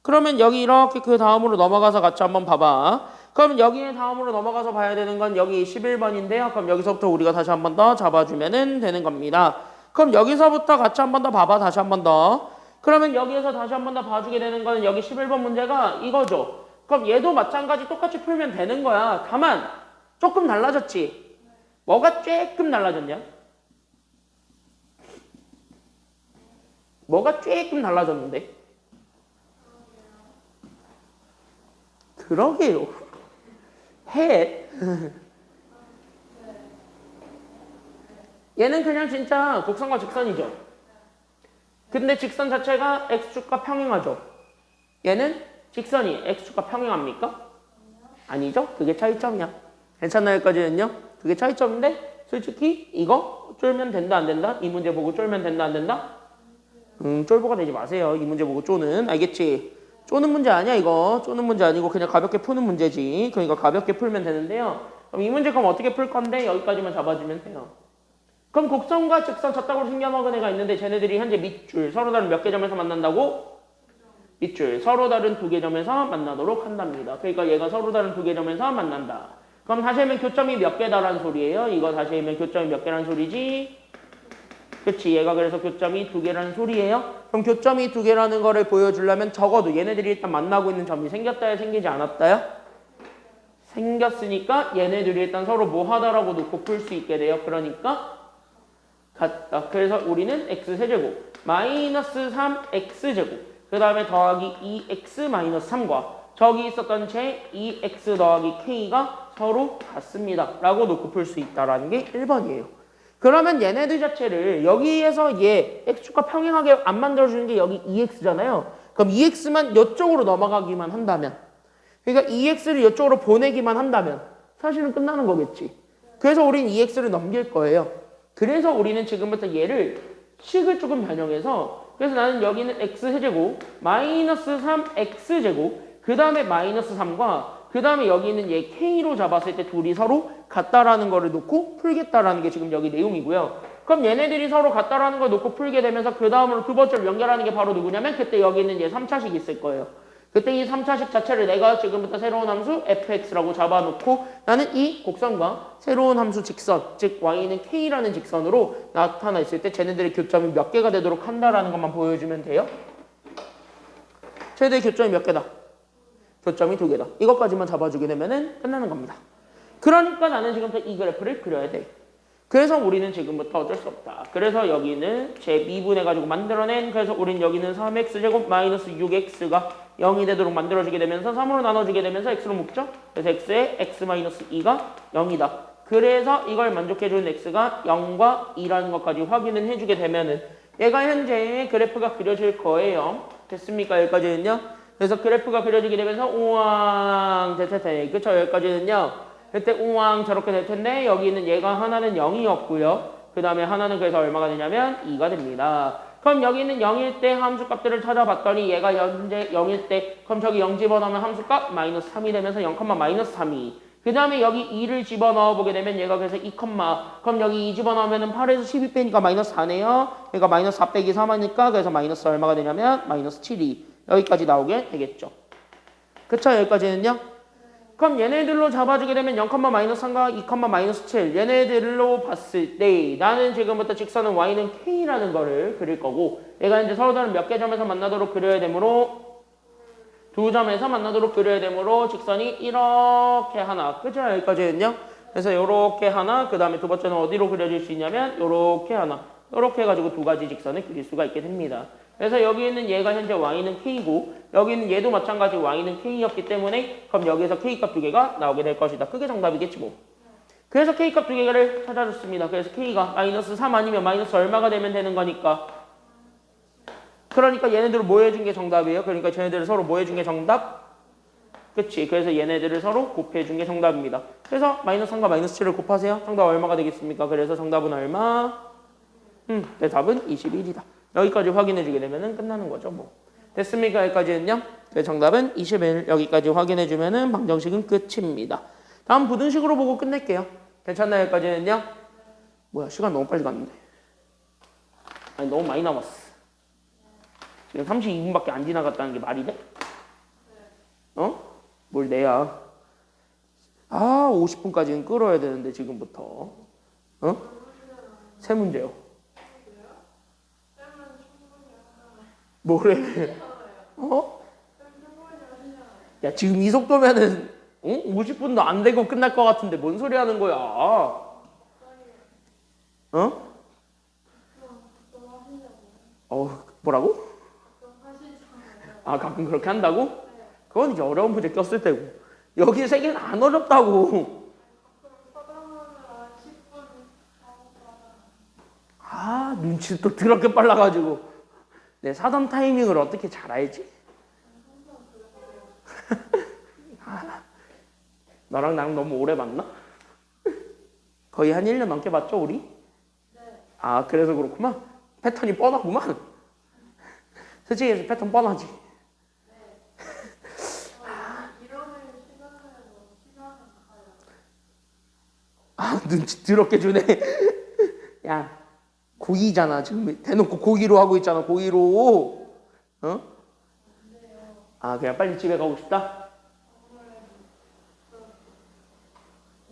그러면 여기 이렇게 그 다음으로 넘어가서 같이 한번 봐봐. 그럼 여기에 다음으로 넘어가서 봐야 되는 건 여기 11번인데요. 그럼 여기서부터 우리가 다시 한번 더 잡아주면 되는 겁니다. 그럼 여기서부터 같이 한번 더 봐봐. 다시 한번 더. 그러면 여기에서 다시 한 번 더 봐주게 되는 거는 여기 11번 문제가 이거죠. 그럼 얘도 마찬가지 똑같이 풀면 되는 거야. 다만 조금 달라졌지. 뭐가 조금 달라졌냐? 뭐가 조금 달라졌는데? 그러게요. 해. 얘는 그냥 진짜 곡선과 직선이죠. 근데 직선 자체가 x축과 평행하죠. 얘는 직선이 x축과 평행합니까? 아니죠. 그게 차이점이야. 괜찮나요? 여기까지는요? 그게 차이점인데 솔직히 이거 쫄면 된다 안 된다? 이 문제 보고 쫄면 된다 안 된다? 쫄보가 되지 마세요. 이 문제 보고 쪼는. 알겠지? 쪼는 문제 아니야 이거. 쪼는 문제 아니고 그냥 가볍게 푸는 문제지. 그러니까 가볍게 풀면 되는데요. 그럼 이 문제 그럼 어떻게 풀 건데 여기까지만 잡아주면 돼요. 그럼 곡선과 직선 졌다고 생겨먹은 애가 있는데 쟤네들이 현재 밑줄 서로 다른 몇 개 점에서 만난다고? 밑줄 서로 다른 2개 점에서 만나도록 한답니다. 그러니까 얘가 서로 다른 2개 점에서 만난다. 그럼 다시 하면 교점이 몇 개다라는 소리예요. 이거 다시 하면 교점이 몇 개라는 소리지? 그치, 얘가 그래서 교점이 2개라는 소리예요. 그럼 교점이 2개라는 거를 보여주려면 적어도 얘네들이 일단 만나고 있는 점이 생겼다야 생기지 않았다야? 생겼으니까 얘네들이 일단 서로 뭐 하다라고 놓고 풀 수 있게 돼요. 그러니까 같다. 그래서 우리는 x세제곱 마이너스 3x제곱 그 다음에 더하기 2x 마이너스 3과 저기 있었던 제 2x 더하기 k가 서로 같습니다. 라고 놓고 풀 수 있다라는 게 1번이에요. 그러면 얘네들 자체를 여기에서 얘 x축과 평행하게 안 만들어주는 게 여기 2x잖아요. 그럼 EX만 이쪽으로 넘어가기만 한다면, 그러니까 EX를 이쪽으로 보내기만 한다면 사실은 끝나는 거겠지. 그래서 우리는 EX를 넘길 거예요. 그래서 우리는 지금부터 얘를 식을 조금 변형해서, 그래서 나는 여기는 X제곱 마이너스 3X제곱 그 다음에 마이너스 3과 그 다음에 여기는 얘 K로 잡았을 때 둘이 서로 같다라는 거를 놓고 풀겠다라는 게 지금 여기 내용이고요. 그럼 얘네들이 서로 같다라는 걸 놓고 풀게 되면서 그 다음으로 두 번째로 연결하는 게 바로 누구냐면 그때 여기 있는 얘 3차식 있을 거예요. 그때 이 3차식 자체를 내가 지금부터 새로운 함수 fx라고 잡아놓고 나는 이 곡선과 새로운 함수 직선, 즉 y는 k라는 직선으로 나타나 있을 때 쟤네들의 교점이 몇 개가 되도록 한다라는 것만 보여주면 돼요. 최대 교점이 몇 개다? 교점이 2개다. 이것까지만 잡아주게 되면은 끝나는 겁니다. 그러니까 나는 지금부터 이 그래프를 그려야 돼. 그래서 우리는 지금부터 어쩔 수 없다. 그래서 여기는 재미분해가지고 만들어낸, 그래서 우린 여기는 3x제곱 마이너스 6x가 0이 되도록 만들어지게 되면서 3으로 나눠주게 되면서 x로 묶죠. 그래서 x의 x 마이너스 2가 0이다. 그래서 이걸 만족해주는 x가 0과 2라는 것까지 확인을 해주게 되면은 얘가 현재 그래프가 그려질 거예요. 됐습니까? 여기까지는요. 그래서 그래프가 그려지게 되면서 우왕 대테테 그쵸? 여기까지는요. 그때 우왕 저렇게 될 텐데 여기는 얘가 하나는 0이었고요. 그 다음에 하나는 그래서 얼마가 되냐면 2가 됩니다. 그럼 여기는 0일 때 함수값들을 찾아봤더니 얘가 현재 0일 때 그럼 저기 0 집어넣으면 함수값 마이너스 3이 되면서 0, 마이너스 3이 그 다음에 여기 2를 집어넣어 보게 되면 얘가 그래서 2, 그럼 여기 2 집어넣으면 8에서 12 빼니까 마이너스 4네요. 그러니까 마이너스 4 빼기 3하니까 그래서 마이너스 얼마가 되냐면 마이너스 7이 여기까지 나오게 되겠죠. 그쵸? 여기까지는요. 그럼 얘네들로 잡아주게 되면 0, 마이너스 3과 2, 마이너스 7 얘네들로 봤을 때 나는 지금부터 직선은 y는 k라는 거를 그릴 거고 얘가 이제 서로 다른 몇 개 점에서 만나도록 그려야 되므로 두 점에서 만나도록 그려야 되므로 직선이 이렇게 하나 그죠? 여기까지는요. 그래서 요렇게 하나 그 다음에 두 번째는 어디로 그려질 수 있냐면 요렇게 하나 요렇게 해가지고 두 가지 직선을 그릴 수가 있게 됩니다. 그래서 여기 있는 얘가 현재 y는 k고 여기 있는 얘도 마찬가지 y는 k였기 때문에 그럼 여기에서 k값 2개가 나오게 될 것이다. 그게 정답이겠지 뭐. 그래서 k값 2개를 찾아줬습니다. 그래서 k가 마이너스 3 아니면 마이너스 얼마가 되면 되는 거니까 그러니까 얘네들을 뭐 해준 게 정답이에요. 그러니까 쟤네들을 서로 뭐 해준 게 정답? 그치. 그래서 얘네들을 서로 곱해준 게 정답입니다. 그래서 마이너스 3과 마이너스 7을 곱하세요. 정답 얼마가 되겠습니까? 그래서 정답은 얼마? 내 답은 21이다. 여기까지 확인해주게 되면 끝나는 거죠. 뭐. 됐습니까? 여기까지는요. 네, 정답은 21. 여기까지 확인해주면 방정식은 끝입니다. 다음 부등식으로 보고 끝낼게요. 괜찮나요? 여기까지는요. 뭐야 시간 너무 빨리 갔는데. 아니 너무 많이 남았어. 지금 32분밖에 안 지나갔다는 게 말이 돼? 어? 뭘 내야. 50분까지는 끌어야 되는데 지금부터. 세 문제요. 뭐래? 야 지금 이 속도면은 50분도 안 되고 끝날 것 같은데 뭔 소리 하는 거야? 뭐라고? 가끔 그렇게 한다고? 그건 이제 어려운 문제 꼈을 때고 여기 세 개는 안 어렵다고. 눈치 또 더럽게 빨라가지고 내 사담 타이밍을 어떻게 잘 알지? 너랑 나랑 너무 오래 봤나? 거의 한 1년 넘게 봤죠 우리? 네. 그래서 그렇구만. 패턴이 뻔하구만. 솔직히 해서 패턴 뻔하지. 네. 눈치 더럽게 주네. 야 고기잖아. 지금 대놓고 고기로 하고 있잖아. 고기로. 그냥 빨리 집에 가고 싶다?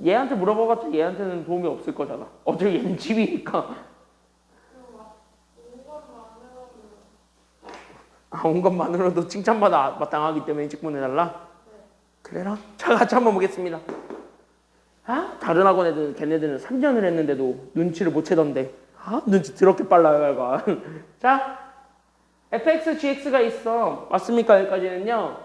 얘한테 물어봐봤자 얘한테는 도움이 없을 거잖아. 어차피 얘는 집이니까. 온 것만으로도 칭찬받아 마땅하기 때문에 일찍 보내달라? 그래라? 자 같이 한번 보겠습니다. 다른 학원 애들은 걔네들은 3년을 했는데도 눈치를 못 채던데 눈치 더럽게 빨라요 얘가. 자 fx, gx가 있어. 맞습니까? 여기까지는요.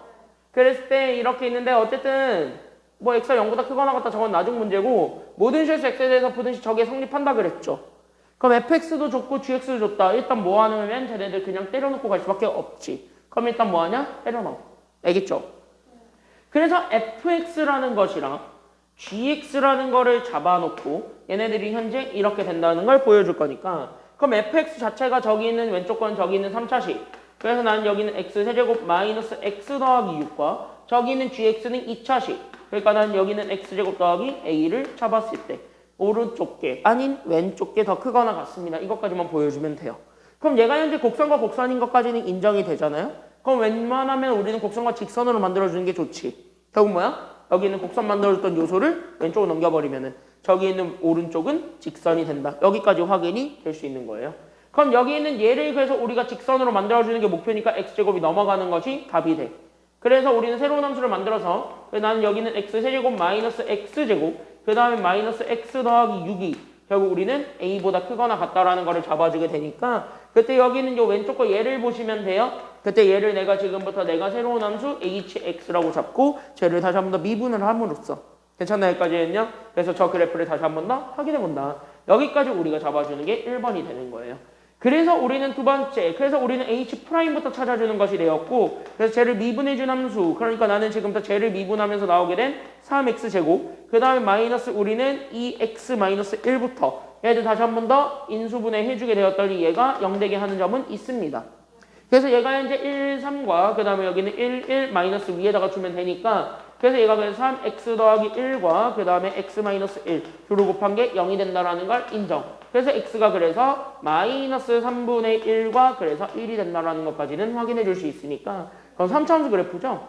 그랬을 때 이렇게 있는데 어쨌든 뭐 x가 0보다 크거나 같다 저건 나중 문제고 모든 실수 x에 대해서 부등식 저게 성립한다 그랬죠. 그럼 fx도 줬고 gx도 줬다. 일단 뭐 하냐면 쟤네들 그냥 때려놓고 갈 수밖에 없지. 그럼 일단 뭐하냐? 때려 넣어. 알겠죠? 그래서 fx라는 것이랑 gx라는 거를 잡아놓고 얘네들이 현재 이렇게 된다는 걸 보여줄 거니까 그럼 fx 자체가 저기 있는 왼쪽 건 저기 있는 3차식 그래서 나는 여기는 x세제곱 마이너스 x 더하기 6과 저기 있는 gx는 2차식 그러니까 나는 여기는 x제곱 더하기 a를 잡았을 때 오른쪽 게 아닌 왼쪽 게 더 크거나 같습니다. 이것까지만 보여주면 돼요. 그럼 얘가 현재 곡선과 곡선인 것까지는 인정이 되잖아요. 그럼 웬만하면 우리는 곡선과 직선으로 만들어주는 게 좋지. 결국 뭐야? 여기 있는 곡선 만들어줬던 요소를 왼쪽으로 넘겨버리면은 저기 있는 오른쪽은 직선이 된다. 여기까지 확인이 될 수 있는 거예요. 그럼 여기 있는 얘를 그래서 우리가 직선으로 만들어주는 게 목표니까 x제곱이 넘어가는 것이 답이 돼. 그래서 우리는 새로운 함수를 만들어서 나는 여기는 x세제곱 마이너스 x제곱 그 다음에 마이너스 x 더하기 6이 결국 우리는 a보다 크거나 같다라는 거를 잡아주게 되니까 그때 여기는 요 왼쪽 거 얘를 보시면 돼요. 그때 얘를 내가 지금부터 내가 새로운 함수 hx라고 잡고 쟤를 다시 한 번 더 미분을 함으로써 괜찮나요? 여기까지는요? 그래서 저 그래프를 다시 한 번 더 확인해 본다. 여기까지 우리가 잡아주는 게 1번이 되는 거예요. 그래서 우리는 두 번째, 그래서 우리는 h'부터 찾아주는 것이 되었고 그래서 쟤를 미분해준 함수 그러니까 나는 지금부터 쟤를 미분하면서 나오게 된 3x제곱 그 다음에 마이너스 우리는 2x-1부터 얘를 다시 한 번 더 인수분해 해주게 되었더니 얘가 0되게 하는 점은 있습니다. 그래서 얘가 현재 1, 3과 그 다음에 여기는 1, 1 마이너스 위에다가 주면 되니까 그래서 얘가 그래서 3x 더하기 1과 그 다음에 x-1 둘을 곱한 게 0이 된다라는 걸 인정. 그래서 x가 그래서 마이너스 3분의 1과 그래서 1이 된다라는 것까지는 확인해 줄 수 있으니까 그럼 3차함수 그래프죠?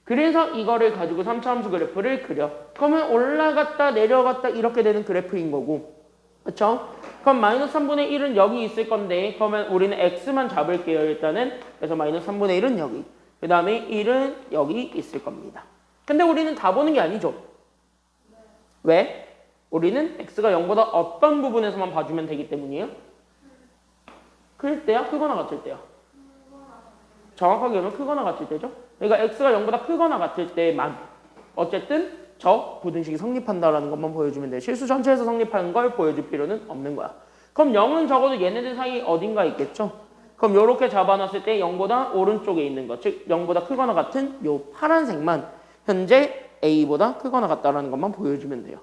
그래서 이거를 가지고 3차함수 그래프를 그려. 그러면 올라갔다 내려갔다 이렇게 되는 그래프인 거고 그쵸? 그럼 마이너스 3분의 1은 여기 있을 건데 그러면 우리는 x만 잡을게요 일단은. 그래서 마이너스 3분의 1은 여기 그 다음에 1은 여기 있을 겁니다. 근데 우리는 다 보는 게 아니죠. 왜? 우리는 x가 0보다 어떤 부분에서만 봐주면 되기 때문이에요. 클 때야? 크거나 같을 때야? 정확하게 하면 크거나 같을 때죠. 그러니까 x가 0보다 크거나 같을 때만 어쨌든 저 부등식이 성립한다라는 것만 보여주면 돼. 실수 전체에서 성립하는 걸 보여줄 필요는 없는 거야. 그럼 0은 적어도 얘네들 사이 어딘가 있겠죠. 그럼 이렇게 잡아놨을 때 0보다 오른쪽에 있는 것, 즉 0보다 크거나 같은 요 파란색만 현재 a보다 크거나 같다라는 것만 보여주면 돼요.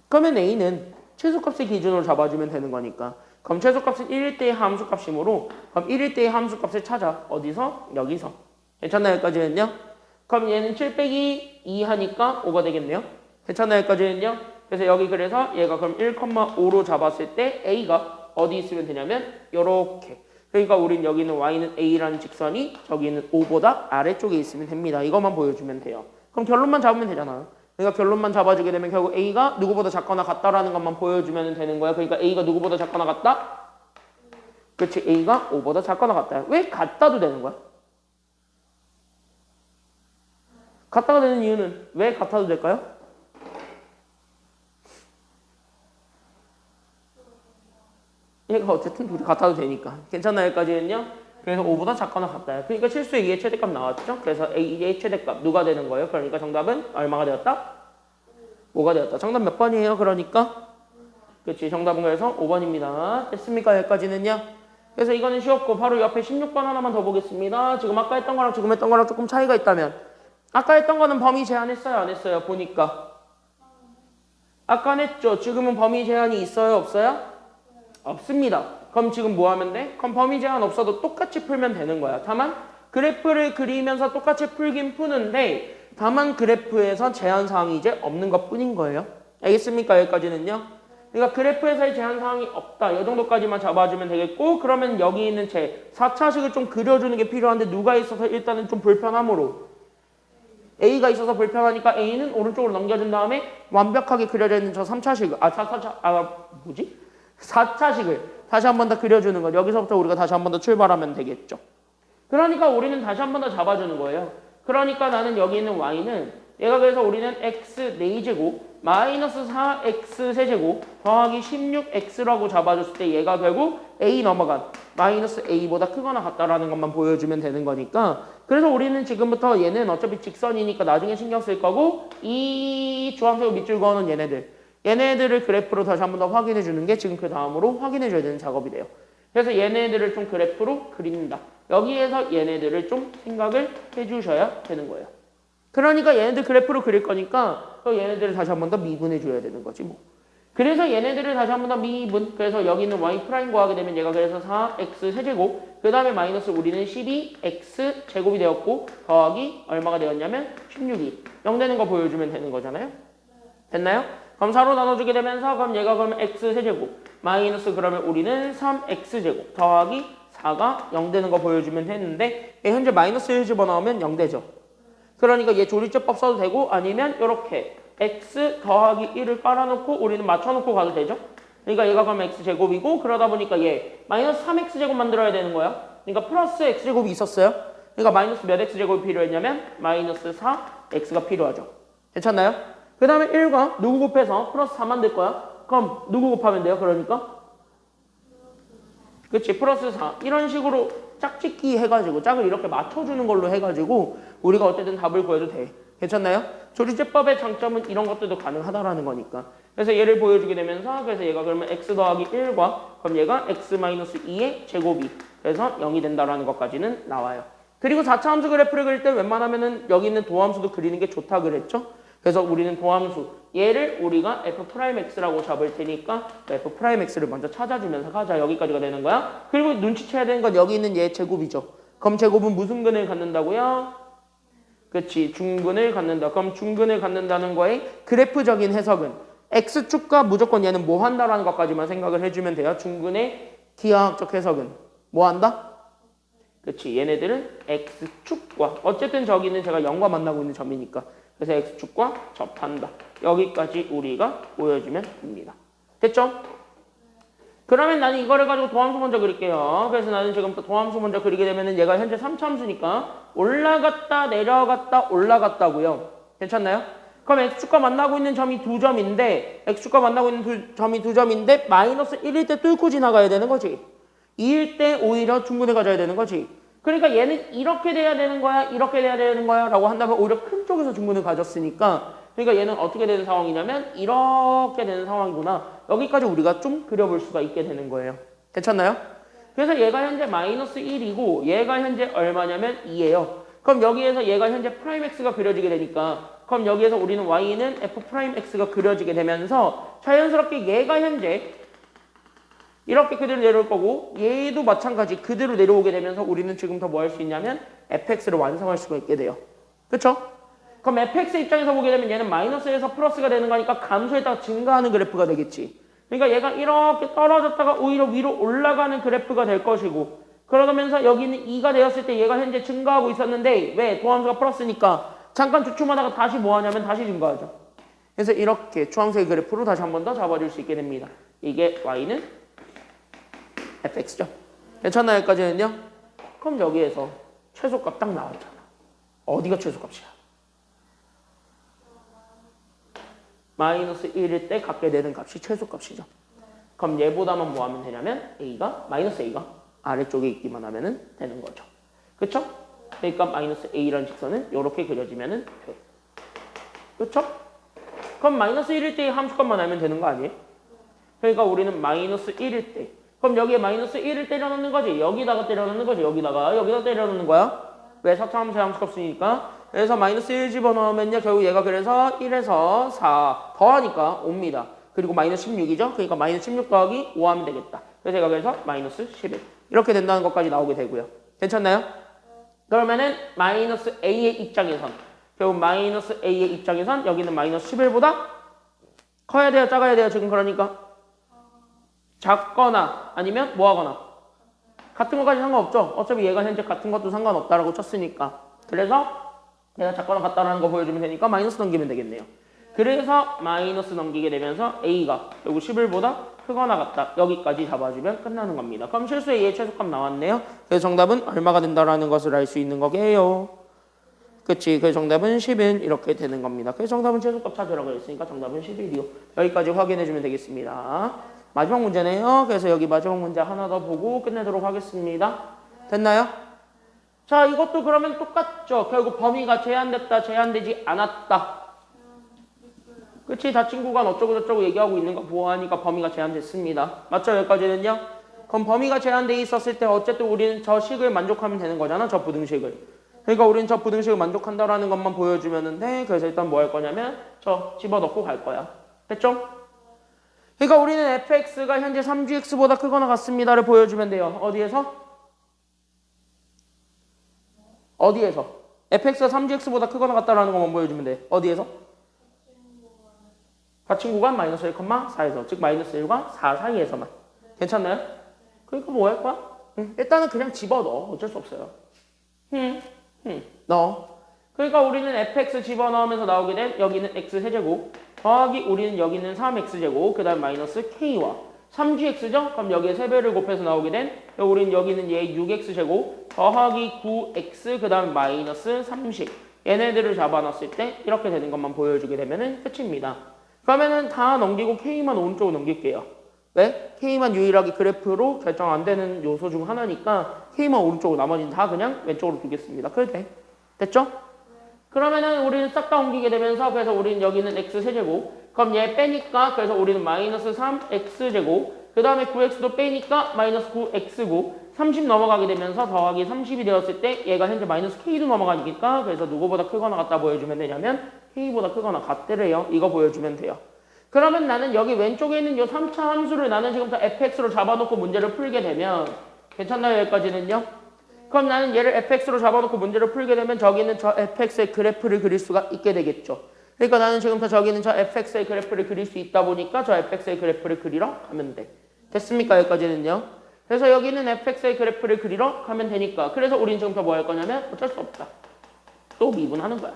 그러면 a는 최소값의 기준으로 잡아주면 되는 거니까 그럼 최소값은 1일 때의 함수값이므로 그럼 1일 때의 함수값을 찾아. 어디서? 여기서. 괜찮나요? 여기까지는요? 그럼 얘는 7 빼기 2 하니까 5가 되겠네요. 괜찮나요? 여기까지는요? 그래서 여기 그래서 얘가 그럼 1,5로 잡았을 때 a가 어디 있으면 되냐면 요렇게. 그러니까 우린 여기는 y는 a라는 직선이 저기 있는 5보다 아래쪽에 있으면 됩니다. 이것만 보여주면 돼요. 그럼 결론만 잡으면 되잖아. 그러니까 결론만 잡아주게 되면 결국 a가 누구보다 작거나 같다라는 것만 보여주면 되는 거야. 그러니까 a가 누구보다 작거나 같다? 그렇지. a가 5보다 작거나 같다. 왜 같다도 되는 거야? 같다가 되는 이유는 왜 같아도 될까요? 얘가 어쨌든 둘이 같아도 되니까. 괜찮나요? 여기까지는요? 그래서 5보다 작거나 같다요. 그러니까 실수의 2의 최대값 나왔죠? 그래서 a의 최대값 누가 되는 거예요? 그러니까 정답은 얼마가 되었다? 5가 되었다. 정답 몇 번이에요? 그러니까? 그렇지. 정답은 그래서 5번입니다. 됐습니까? 여기까지는요? 그래서 이거는 쉬웠고 바로 옆에 16번 하나만 더 보겠습니다. 지금 아까 했던 거랑 지금 했던 거랑 조금 차이가 있다면 아까 했던 거는 범위 제한했어요? 안 했어요? 보니까 아까 했죠? 지금은 범위 제한이 있어요? 없어요? 없습니다. 그럼 지금 뭐 하면 돼? 그럼 범위 제한 없어도 똑같이 풀면 되는 거야. 다만 그래프를 그리면서 똑같이 풀긴 푸는데 다만 그래프에서 제한사항이 이제 없는 것 뿐인 거예요. 알겠습니까? 여기까지는요. 그러니까 그래프에서의 제한사항이 없다. 이 정도까지만 잡아주면 되겠고 그러면 여기 있는 제 4차식을 좀 그려주는 게 필요한데 누가 있어서 일단은 좀 불편함으로 A가 있어서 불편하니까 A는 오른쪽으로 넘겨준 다음에 완벽하게 그려져 있는 저 3차식을 4차식을 다시 한 번 더 그려주는 것. 여기서부터 우리가 다시 한 번 더 출발하면 되겠죠. 그러니까 우리는 다시 한 번 더 잡아주는 거예요. 그러니까 나는 여기 있는 y는 얘가 그래서 우리는 x 4제곱 마이너스 4x 세제곱 더하기 16x라고 잡아줬을 때 얘가 결국 a 넘어간 마이너스 a보다 크거나 같다라는 것만 보여주면 되는 거니까 그래서 우리는 지금부터 얘는 어차피 직선이니까 나중에 신경 쓸 거고 이 주황색 밑줄 그어놓은 얘네들을 그래프로 다시 한 번 더 확인해 주는 게 지금 그 다음으로 확인해 줘야 되는 작업이 돼요. 그래서 얘네들을 좀 그래프로 그린다. 여기에서 얘네들을 좀 생각을 해주셔야 되는 거예요. 그러니까 얘네들 그래프로 그릴 거니까 또 얘네들을 다시 한 번 더 미분해 줘야 되는 거지 뭐. 그래서 얘네들을 다시 한 번 더 미분. 그래서 여기 있는 y 프라임 구하게 되면 얘가 그래서 4x 세제곱. 그 다음에 마이너스 우리는 12x 제곱이 되었고 더하기 얼마가 되었냐면 16이 0 되는 거 보여주면 되는 거잖아요. 됐나요? 그럼 4로 나눠주게 되면서 그럼 얘가 그러면 x 세제곱 마이너스 그러면 우리는 3x 제곱 더하기 4가 0 되는 거 보여주면 되는데 얘 현재 마이너스 1 집어넣으면 0 되죠. 그러니까 얘 조리제법 써도 되고 아니면 이렇게 x 더하기 1을 깔아놓고 우리는 맞춰놓고 가도 되죠. 그러니까 얘가 그러면 x제곱이고 그러다 보니까 얘 마이너스 3x제곱 만들어야 되는 거야. 그러니까 플러스 x제곱이 있었어요. 그러니까 마이너스 몇 x제곱이 필요했냐면 마이너스 4x가 필요하죠. 괜찮나요? 그 다음에 1과 누구 곱해서 플러스 4 만들 거야? 그럼 누구 곱하면 돼요? 그러니까 그치 플러스 4 이런 식으로 짝짓기 해가지고 짝을 이렇게 맞춰주는 걸로 해가지고 우리가 어쨌든 답을 구해도 돼. 괜찮나요? 조리제법의 장점은 이런 것들도 가능하다라는 거니까. 그래서 얘를 보여주게 되면서 그래서 얘가 그러면 x 더하기 1과 그럼 얘가 x 마이너스 2의 제곱이 그래서 0이 된다라는 것까지는 나와요. 그리고 4차 함수 그래프를 그릴 때 웬만하면은 여기 있는 도함수도 그리는 게 좋다 그랬죠? 그래서 우리는 도함수 얘를 우리가 f'x라고 잡을 테니까 f'x를 먼저 찾아주면서 가자. 여기까지가 되는 거야. 그리고 눈치채야 되는 건 여기 있는 얘 제곱이죠. 그럼 제곱은 무슨 근을 갖는다고요? 그치 중근을 갖는다. 그럼 중근을 갖는다는 거의 그래프적인 해석은 x축과 무조건 얘는 뭐 한다라는 것까지만 생각을 해주면 돼요. 중근의 기하학적 해석은 뭐 한다? 그치 얘네들은 x축과 어쨌든 저기는 제가 0과 만나고 있는 점이니까 그래서 x축과 접한다. 여기까지 우리가 보여주면 됩니다. 됐죠? 그러면 나는 이거를 가지고 도함수 먼저 그릴게요. 그래서 나는 지금 도함수 먼저 그리게 되면은 얘가 현재 3차 함수니까 올라갔다 내려갔다 올라갔다고요. 괜찮나요? 그럼 x축과 만나고 있는 점이 2점인데 x축과 만나고 있는 점이 2점인데 마이너스 1일 때 뚫고 지나가야 되는 거지. 2일 때 오히려 중근을 가져야 되는 거지. 그러니까 얘는 이렇게 돼야 되는 거야 이렇게 돼야 되는 거야 라고 한다면 오히려 큰 쪽에서 중근을 가졌으니까 그러니까 얘는 어떻게 되는 상황이냐면 이렇게 되는 상황이구나. 여기까지 우리가 좀 그려볼 수가 있게 되는 거예요. 괜찮나요? 그래서 얘가 현재 마이너스 1이고 얘가 현재 얼마냐면 2예요. 그럼 여기에서 얘가 현재 프라임 x가 그려지게 되니까 그럼 여기에서 우리는 y는 f 프라임 x가 그려지게 되면서 자연스럽게 얘가 현재 이렇게 그대로 내려올 거고 얘도 마찬가지 그대로 내려오게 되면서 우리는 지금 더 뭐 할 수 있냐면 fx를 완성할 수가 있게 돼요. 그쵸? 그럼 fx 입장에서 보게 되면 얘는 마이너스에서 플러스가 되는 거니까 감소했다가 증가하는 그래프가 되겠지. 그러니까 얘가 이렇게 떨어졌다가 오히려 위로 올라가는 그래프가 될 것이고 그러면서 여기는 2가 되었을 때 얘가 현재 증가하고 있었는데 왜? 도함수가 플러스니까 잠깐 주춤하다가 다시 뭐 하냐면 다시 증가하죠. 그래서 이렇게 주황색 그래프로 다시 한 번 더 잡아줄 수 있게 됩니다. 이게 y는 fx죠. 괜찮나요? 여기까지는요? 그럼 여기에서 최소값 딱 나왔잖아. 어디가 최소값이야? 마이너스 1일 때 갖게 되는 값이 최소값이죠. 그럼 얘보다만 뭐 하면 되냐면 a가 마이너스 a가 아래쪽에 있기만 하면 되는 거죠. 그쵸? 그러니까 마이너스 a라는 직선은 이렇게 그려지면 돼. 그쵸? 그럼 마이너스 1일 때의 함수값만 알면 되는 거 아니에요? 그러니까 우리는 마이너스 1일 때 그럼 여기에 마이너스 1을 때려 넣는 거지. 여기다가 때려 넣는 거지. 여기다 때려 넣는 거야. 왜? 4차 함수의 함수값이니까. 그래서 마이너스 1 집어넣으면요. 결국 얘가 그래서 1에서 4 더하니까 5입니다. 그리고 마이너스 16이죠. 그러니까 마이너스 16 더하기 5 하면 되겠다. 그래서 얘가 그래서 마이너스 11 이렇게 된다는 것까지 나오게 되고요. 괜찮나요? 그러면은 마이너스 a의 입장에선 결국 마이너스 a의 입장에선 여기는 마이너스 11보다 커야 돼요? 작아야 돼요? 지금 그러니까 작거나 아니면 뭐 하거나 같은 것까지 상관없죠. 어차피 얘가 현재 같은 것도 상관없다라고 쳤으니까 그래서 얘가 작거나 같다라는 거 보여주면 되니까 마이너스 넘기면 되겠네요. 그래서 마이너스 넘기게 되면서 a가 결국 11보다 크거나 같다. 여기까지 잡아주면 끝나는 겁니다. 그럼 실수의 a의 최소값 나왔네요. 그래서 정답은 얼마가 된다라는 것을 알 수 있는 거게요. 그치? 그래서 정답은 11 이렇게 되는 겁니다. 그래서 정답은 최소값 찾으라고 했으니까 정답은 11이요. 여기까지 확인해주면 되겠습니다. 마지막 문제네요. 그래서 여기 마지막 문제 하나 더 보고 끝내도록 하겠습니다. 됐나요? 자, 이것도 그러면 똑같죠. 결국 범위가 제한됐다, 제한되지 않았다. 그치? 닫힌 구간 어쩌고 저쩌고 얘기하고 있는 거 보아하니까 범위가 제한됐습니다. 맞죠? 여기까지는요? 그럼 범위가 제한돼 있었을 때 어쨌든 우리는 저 식을 만족하면 되는 거잖아. 저 부등식을. 그러니까 우리는 저 부등식을 만족한다라는 것만 보여주면 돼. 그래서 일단 뭐 할 거냐면 저 집어넣고 갈 거야. 됐죠? 그러니까 우리는 fx가 현재 3gx보다 크거나 같습니다를 보여주면 돼요. 어디에서? fx가 3gx보다 크거나 같다라는 것만 보여주면 돼. 어디에서? 같은 구간 마이너스 1,4에서 즉 마이너스 1과 4 사이에서만. 괜찮나요? 그러니까 뭐 할 거야? 일단은 그냥 집어넣어. 어쩔 수 없어요. 넣어. 그러니까 우리는 fx 집어넣으면서 나오게 된 여기는 x 세제곱 더하기 우리는 여기는 3x제곱 그 다음 마이너스 k와 3gx죠? 그럼 여기에 3배를 곱해서 나오게 된 우리는 여기는 얘 6x제곱 더하기 9x 그 다음 마이너스 30 얘네들을 잡아놨을 때 이렇게 되는 것만 보여주게 되면은 끝입니다. 그러면은 다 넘기고 k만 오른쪽으로 넘길게요. 왜? k만 유일하게 그래프로 결정 안 되는 요소 중 하나니까 k만 오른쪽으로 나머지는 다 그냥 왼쪽으로 두겠습니다. 그래 돼. 됐죠? 그러면은 우리는 싹 다 옮기게 되면서 그래서 우리는 여기는 x 세제곱 그럼 얘 빼니까 그래서 우리는 마이너스 3x제곱 그 다음에 9x도 빼니까 마이너스 9x고 30 넘어가게 되면서 더하기 30이 되었을 때 얘가 현재 마이너스 k도 넘어가니까 그래서 누구보다 크거나 같다 보여주면 되냐면 k보다 크거나 같대래요. 이거 보여주면 돼요. 그러면 나는 여기 왼쪽에 있는 이 3차 함수를 나는 지금부터 fx로 잡아놓고 문제를 풀게 되면 괜찮나요? 여기까지는요? 그럼 나는 얘를 fx로 잡아놓고 문제를 풀게 되면 저기는 저 fx의 그래프를 그릴 수가 있게 되겠죠. 그러니까 나는 지금부터 저기는 저 fx의 그래프를 그릴 수 있다 보니까 저 fx의 그래프를 그리러 가면 돼. 됐습니까? 여기까지는요? 그래서 여기는 fx의 그래프를 그리러 가면 되니까 그래서 우린 지금부터 뭐 할 거냐면 어쩔 수 없다. 또 미분하는 거야.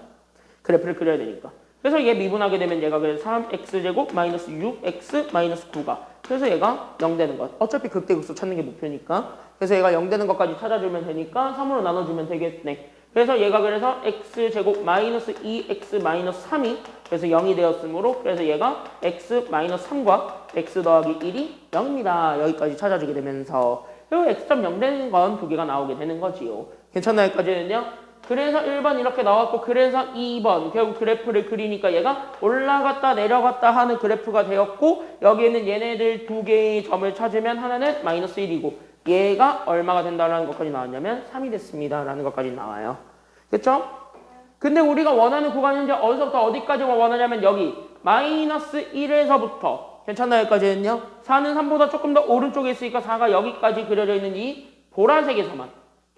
그래프를 그려야 되니까. 그래서 얘 미분하게 되면 얘가 그래서 3x제곱 마이너스 6x 마이너스 9가 그래서 얘가 0 되는 것. 어차피 극대극소 찾는 게 목표니까. 그래서 얘가 0 되는 것까지 찾아주면 되니까 3으로 나눠주면 되겠네. 그래서 얘가 그래서 x제곱 마이너스 2x 마이너스 3이 그래서 0이 되었으므로 그래서 얘가 x 마이너스 3과 x 더하기 1이 0입니다. 여기까지 찾아주게 되면서 그리고 x점 0 되는 건 두 개가 나오게 되는 거지요. 괜찮나요? 여기까지는요? 그래서 1번 이렇게 나왔고 그래서 2번 결국 그래프를 그리니까 얘가 올라갔다 내려갔다 하는 그래프가 되었고 여기에는 얘네들 두 개의 점을 찾으면 하나는 마이너스 1이고 얘가 얼마가 된다는 것까지 나왔냐면 3이 됐습니다 라는 것까지 나와요. 그쵸? 근데 우리가 원하는 구간은 이제 어디서부터 어디까지 원하냐면 여기 마이너스 1에서부터 괜찮나요? 여기까지는요? 4는 3보다 조금 더 오른쪽에 있으니까 4가 여기까지 그려져 있는 이 보라색에서만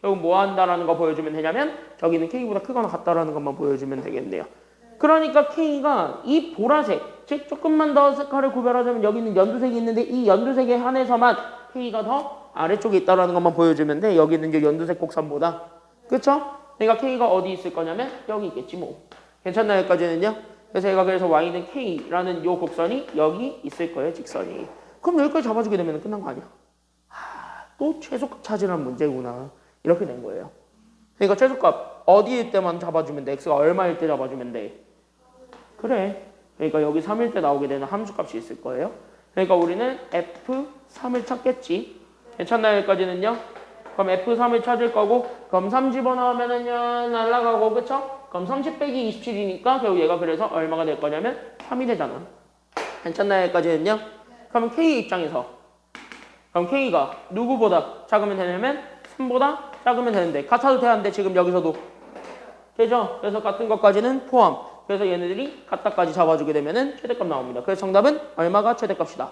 결국 뭐 한다라는 거 보여주면 되냐면 저기는 K보다 크거나 같다라는 것만 보여주면 되겠네요. 그러니까 K가 이 보라색, 즉 조금만 더 색깔을 구별하자면 여기는 연두색이 있는데 이 연두색에 한해서만 K가 더 아래쪽에 있다라는 것만 보여주면 돼. 여기는 이제 연두색 곡선보다. 그쵸? 그러니까 K가 어디 있을 거냐면 여기 있겠지 뭐. 괜찮나요? 여기까지는요? 그래서 얘가 그래서 Y는 K라는 요 곡선이 여기 있을 거예요. 직선이. 그럼 여기까지 잡아주게 되면 끝난 거 아니야? 또 최소값 찾으라는 문제구나. 이렇게 된 거예요. 그러니까 최소값 어디일 때만 잡아주면 돼? x가 얼마일 때 잡아주면 돼? 그래. 그러니까 여기 3일 때 나오게 되는 함수값이 있을 거예요. 그러니까 우리는 f3을 찾겠지. 괜찮나요? 여기까지는요? 그럼 f3을 찾을 거고 그럼 3 집어넣으면은요 날라가고 그쵸? 그럼 30 빼기 27이니까 결국 얘가 그래서 얼마가 될 거냐면 3이 되잖아. 괜찮나요? 여기까지는요? 그럼 k 입장에서 그럼 k가 누구보다 작으면 되냐면 3보다 작으면 되는데 같아도 되는데 지금 여기서도 되죠? 그래서 같은 것까지는 포함. 그래서 얘네들이 같다까지 잡아주게 되면은 최대값 나옵니다. 그래서 정답은 얼마가 최대값이다?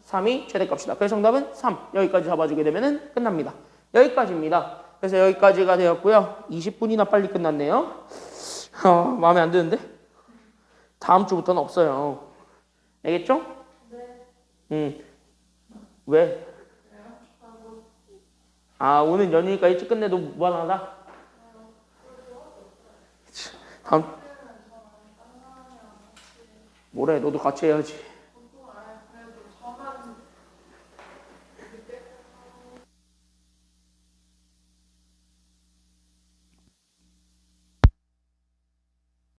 3이 최대값이다. 그래서 정답은 3. 여기까지 잡아주게 되면은 끝납니다. 여기까지입니다. 그래서 여기까지가 되었고요. 20분이나 빨리 끝났네요. 마음에 안 드는데? 다음 주부터는 없어요. 알겠죠? 네. 왜? 오늘 연휴니까 일찍 끝내도 무한하다? 다음 뭐래? 너도 같이 해야지.